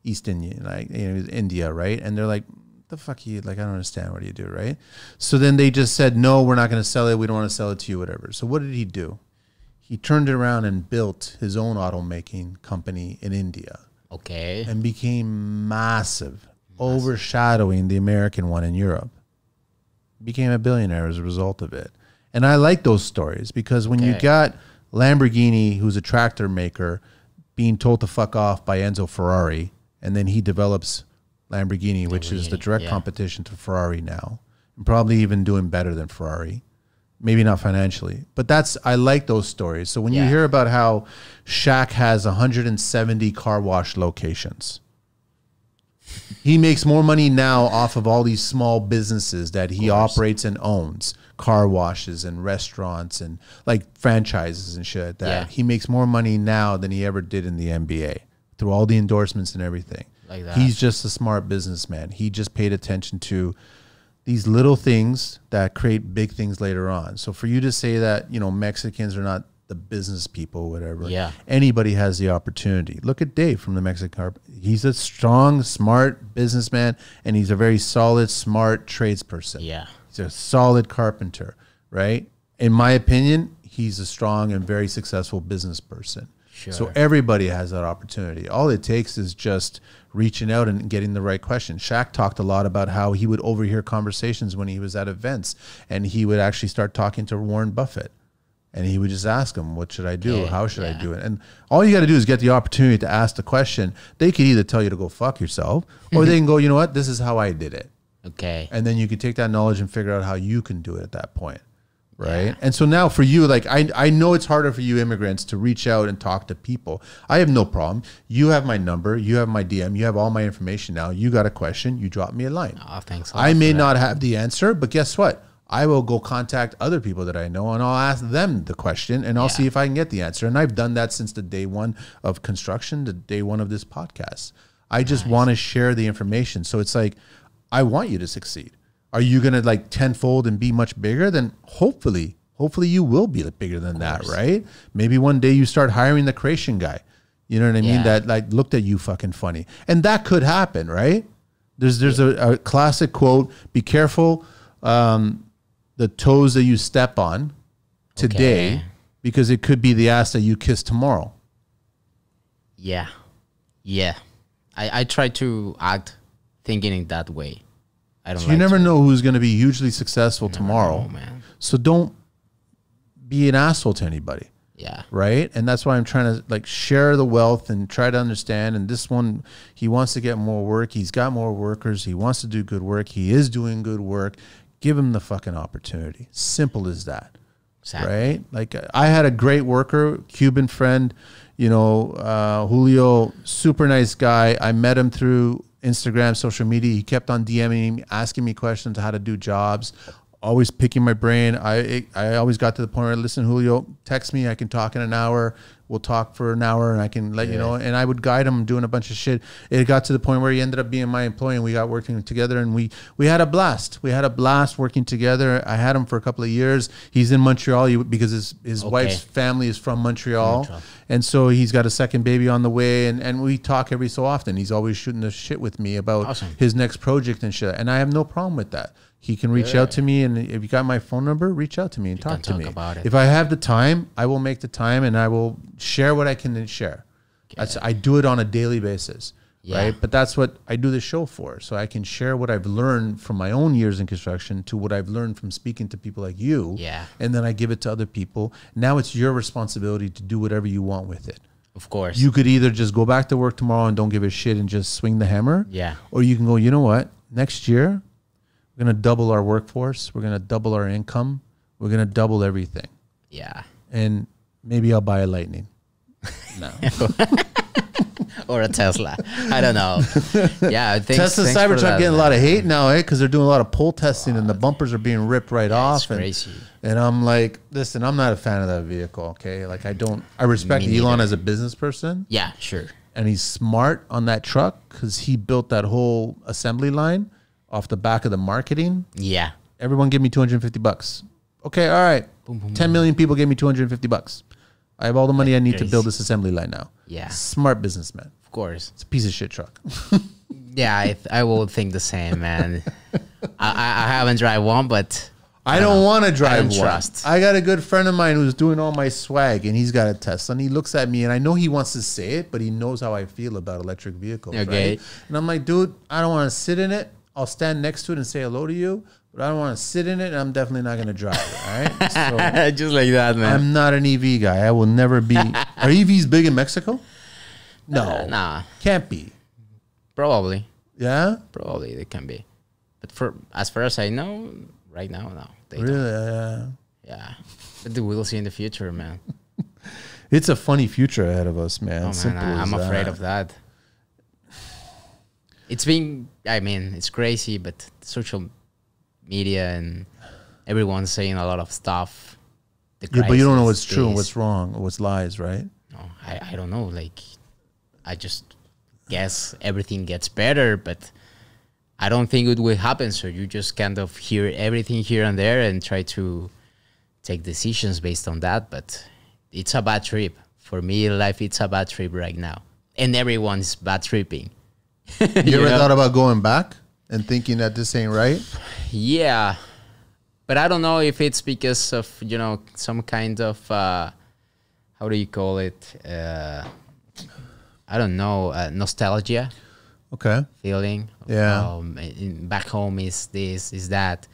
East Indian, like India, right? And they're like, "The fuck you? Like, I don't understand. What do you do, right?" So then they just said, "No, we're not going to sell it. We don't want to sell it to you, whatever." So what did he do? He turned it around and built his own automaking company in India. Okay. And became massive, overshadowing the American one in Europe. Became a billionaire as a result of it. And I like those stories because when you got Lamborghini, who's a tractor maker, being told to fuck off by Enzo Ferrari, and then he develops Lamborghini, which is the direct competition to Ferrari now, and probably even doing better than Ferrari. Maybe not financially, but I like those stories. So when you hear about how Shaq has 170 car wash locations, he makes more money now off of all these small businesses that he operates and owns, car washes and restaurants and like franchises and shit like that. Yeah. He makes more money now than he ever did in the NBA through all the endorsements and everything. Like that. He's just a smart businessman. He just paid attention to these little things that create big things later on. So for you to say that, Mexicans are not the business people, whatever, anybody has the opportunity. Look at Dave from the Mexican Carp. He's a strong, smart businessman, and he's a very solid, smart tradesperson. Yeah. He's a solid carpenter, right? In my opinion, he's a strong and very successful business person. Sure. So everybody has that opportunity. All it takes is just reaching out and getting the right question. Shaq talked a lot about how he would overhear conversations when he was at events, and he would actually start talking to Warren Buffett, and he would just ask him, what should I do? How should I do it? And all you got to do is get the opportunity to ask the question. They could either tell you to go fuck yourself, or they can go, you know what, this is how I did it. Okay. And then you can take that knowledge and figure out how you can do it at that point. Right. Yeah. And so now for you, like, I know it's harder for you immigrants to reach out and talk to people. I have no problem. You have my number. You have my DM. You have all my information now. You got a question. You drop me a line. Oh, thanks. I may not have the answer, but guess what? I will go contact other people that I know and I'll ask them the question and I'll see if I can get the answer. And I've done that since the day one of construction, the day one of this podcast. I just want to share the information. So it's like, I want you to succeed. Are you going to like tenfold and be much bigger? Then hopefully you will be bigger than that, right? Maybe one day you start hiring the creation guy. You know what I mean? That like looked at you fucking funny. And that could happen, right? There's a classic quote, be careful the toes that you step on today because it could be the ass that you kiss tomorrow. Yeah. Yeah. I try to act thinking in that way. I don't. So you never know who's going to be hugely successful tomorrow, man. So don't be an asshole to anybody. Yeah. Right. And that's why I'm trying to like share the wealth and try to understand. And this one, he wants to get more work. He's got more workers. He wants to do good work. He is doing good work. Give him the fucking opportunity. Simple as that. Exactly. Right. Like I had a great worker, Cuban friend, you know, Julio, super nice guy. I met him through Instagram, social media. He kept on DMing me, asking me questions, how to do jobs, always picking my brain. I always got to the point where, listen, Julio, text me. I can talk in an hour. We'll talk for an hour and I can let you know. And I would guide him doing a bunch of shit. It got to the point where he ended up being my employee and we got working together and we had a blast. We had a blast working together. I had him for a couple of years. He's in Montreal because his wife's family is from Montreal. And so he's got a second baby on the way and we talk every so often. He's always shooting the shit with me about his next project and shit. And I have no problem with that. He can reach out to me, and if you got my phone number, reach out to me and talk to me. About it. If I have the time, I will make the time, and I will share what I can share. I do it on a daily basis, right? But that's what I do the show for, so I can share what I've learned from my own years in construction to what I've learned from speaking to people like you, and then I give it to other people. Now it's your responsibility to do whatever you want with it. Of course. You could either just go back to work tomorrow and don't give a shit and just swing the hammer, or you can go, you know what, next year, we're going to double our workforce. We're going to double our income. We're going to double everything. Yeah. And maybe I'll buy a Lightning. No. Or a Tesla. I don't know. Yeah. Tesla Cybertruck getting a lot of hate now, because they're doing a lot of pull testing and the bumpers are being ripped right off. It's crazy. And I'm like, listen, I'm not a fan of that vehicle, okay? Like I respect Elon as a business person. Yeah, sure. And he's smart on that truck because he built that whole assembly line off the back of the marketing. Yeah. Everyone give me $250. Okay, all right. Boom, boom, 10 million people gave me $250. I have all the money I need to build this assembly line now. Yeah. Smart businessman. Of course. It's a piece of shit truck. Yeah, I will think the same, man. I haven't drive one, but I don't want to drive one. Trust. I got a good friend of mine who's doing all my swag, and he's got a Tesla, and he looks at me, and I know he wants to say it, but he knows how I feel about electric vehicles. Okay. Right? And I'm like, dude, I don't want to sit in it. I'll stand next to it and say hello to you, but I don't want to sit in it, and I'm definitely not going to drive it, all right? So just like that, man. I'm not an EV guy. I will never be. Are EVs big in Mexico? No. Nah. Can't be. Probably. Yeah? Probably they can be. But as far as I know, right now, no. They really? don't. Yeah. But we'll see in the future, man. It's a funny future ahead of us, man. Oh, man, I'm afraid of that. It's it's crazy, but social media and everyone's saying a lot of stuff. Yeah, but you don't know what's true and what's wrong or what's lies, right? No, I don't know. Like, I just guess everything gets better, but I don't think it will happen. So you just kind of hear everything here and there and try to take decisions based on that. But it's a bad trip. For me, life, it's a bad trip right now. And everyone's bad tripping. You ever thought about going back and thinking that this ain't right? Yeah. But I don't know if it's because of, some kind of, how do you call it? I don't know, nostalgia. Okay. Feeling. Yeah. Back home is this, is that.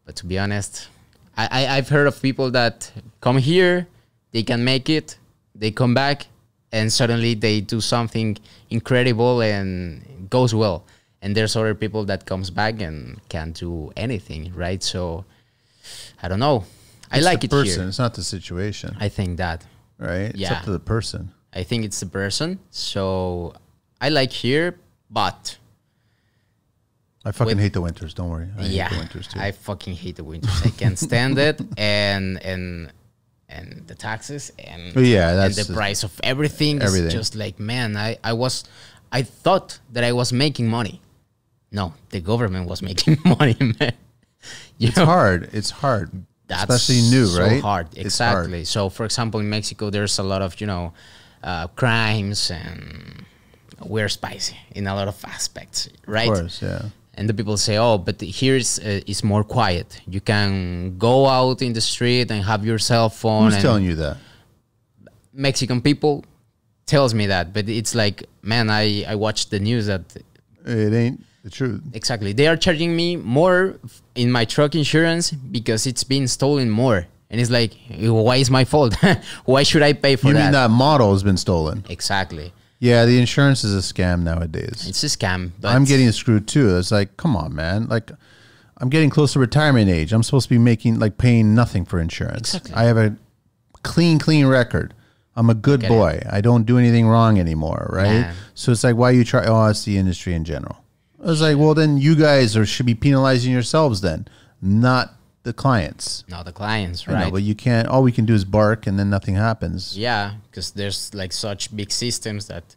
But to be honest, I've heard of people that come here, they can make it, they come back, and suddenly they do something incredible and it goes well. And there's other people that comes back and can't do anything, right? So, I don't know. I like it here. It's the person. It's not the situation. I think that. Right? Yeah. It's up to the person. I think it's the person. So, I like here, but... I fucking hate the winters. Don't worry. I hate the winters too. I fucking hate the winters. I can't stand it. And the taxes and the price of everything is just like, man, I thought that I was making money. No, the government was making money, man. It's hard. It's hard. That's especially new, so right? hard. It's Exactly. hard. So, for example, in Mexico, there's a lot of, crimes, and we're spicy in a lot of aspects, right? Of course, yeah. And the people say, oh, but here is more quiet. You can go out in the street and have your cell phone. Who's and telling you that? Mexican people tells me that. But it's like, man, I watched the news that... It ain't the truth. Exactly. They are charging me more in my truck insurance because it's been stolen more. And it's like, why is my fault? Why should I pay for You that? mean that model has been stolen? Exactly. Yeah, the insurance is a scam nowadays. It's a scam. But I'm getting screwed too. It's like, come on, man. Like, I'm getting close to retirement age. I'm supposed to be paying nothing for insurance. Exactly. I have a clean record. I'm a good boy. I don't do anything wrong anymore, right? Man. So it's like, why you try? Oh, it's the industry in general. I was like, well, then you guys should be penalizing yourselves then, not the clients. not the clients, I right? know, but you can't. All we can do is bark, and then nothing happens. Yeah, because there's like such big systems that,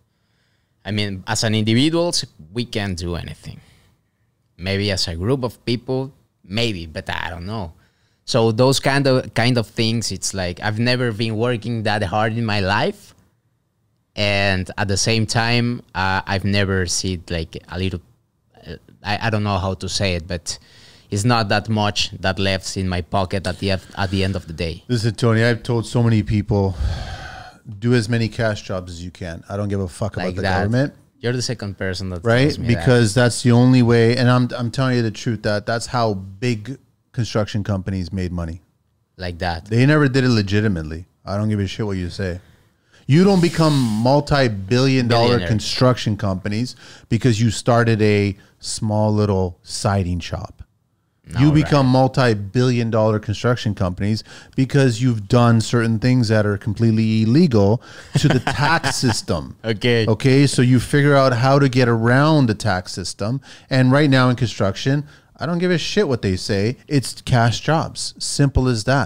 I mean, as an individuals, we can't do anything. Maybe as a group of people, maybe, but I don't know. So those kind of things, it's like I've never been working that hard in my life, and at the same time, I've never seen like a little. I don't know how to say it, but it's not that much that left in my pocket at the end of the day. Listen, Tony, I've told so many people, do as many cash jobs as you can. I don't give a fuck Like about the that. government. You're the second person that Right? tells me Because that's the only way. And I'm telling you the truth, that's how big construction companies made money. like that. They never did it legitimately. I don't give a shit what you say. You don't become multi-billion-dollar Billionaire. construction companies because you started a small little siding shop. You become multi-billion-dollar construction companies because you've done certain things that are completely illegal to the tax system. Okay. Okay, so you figure out how to get around the tax system. And right now in construction, I don't give a shit what they say. It's cash jobs. Simple as that.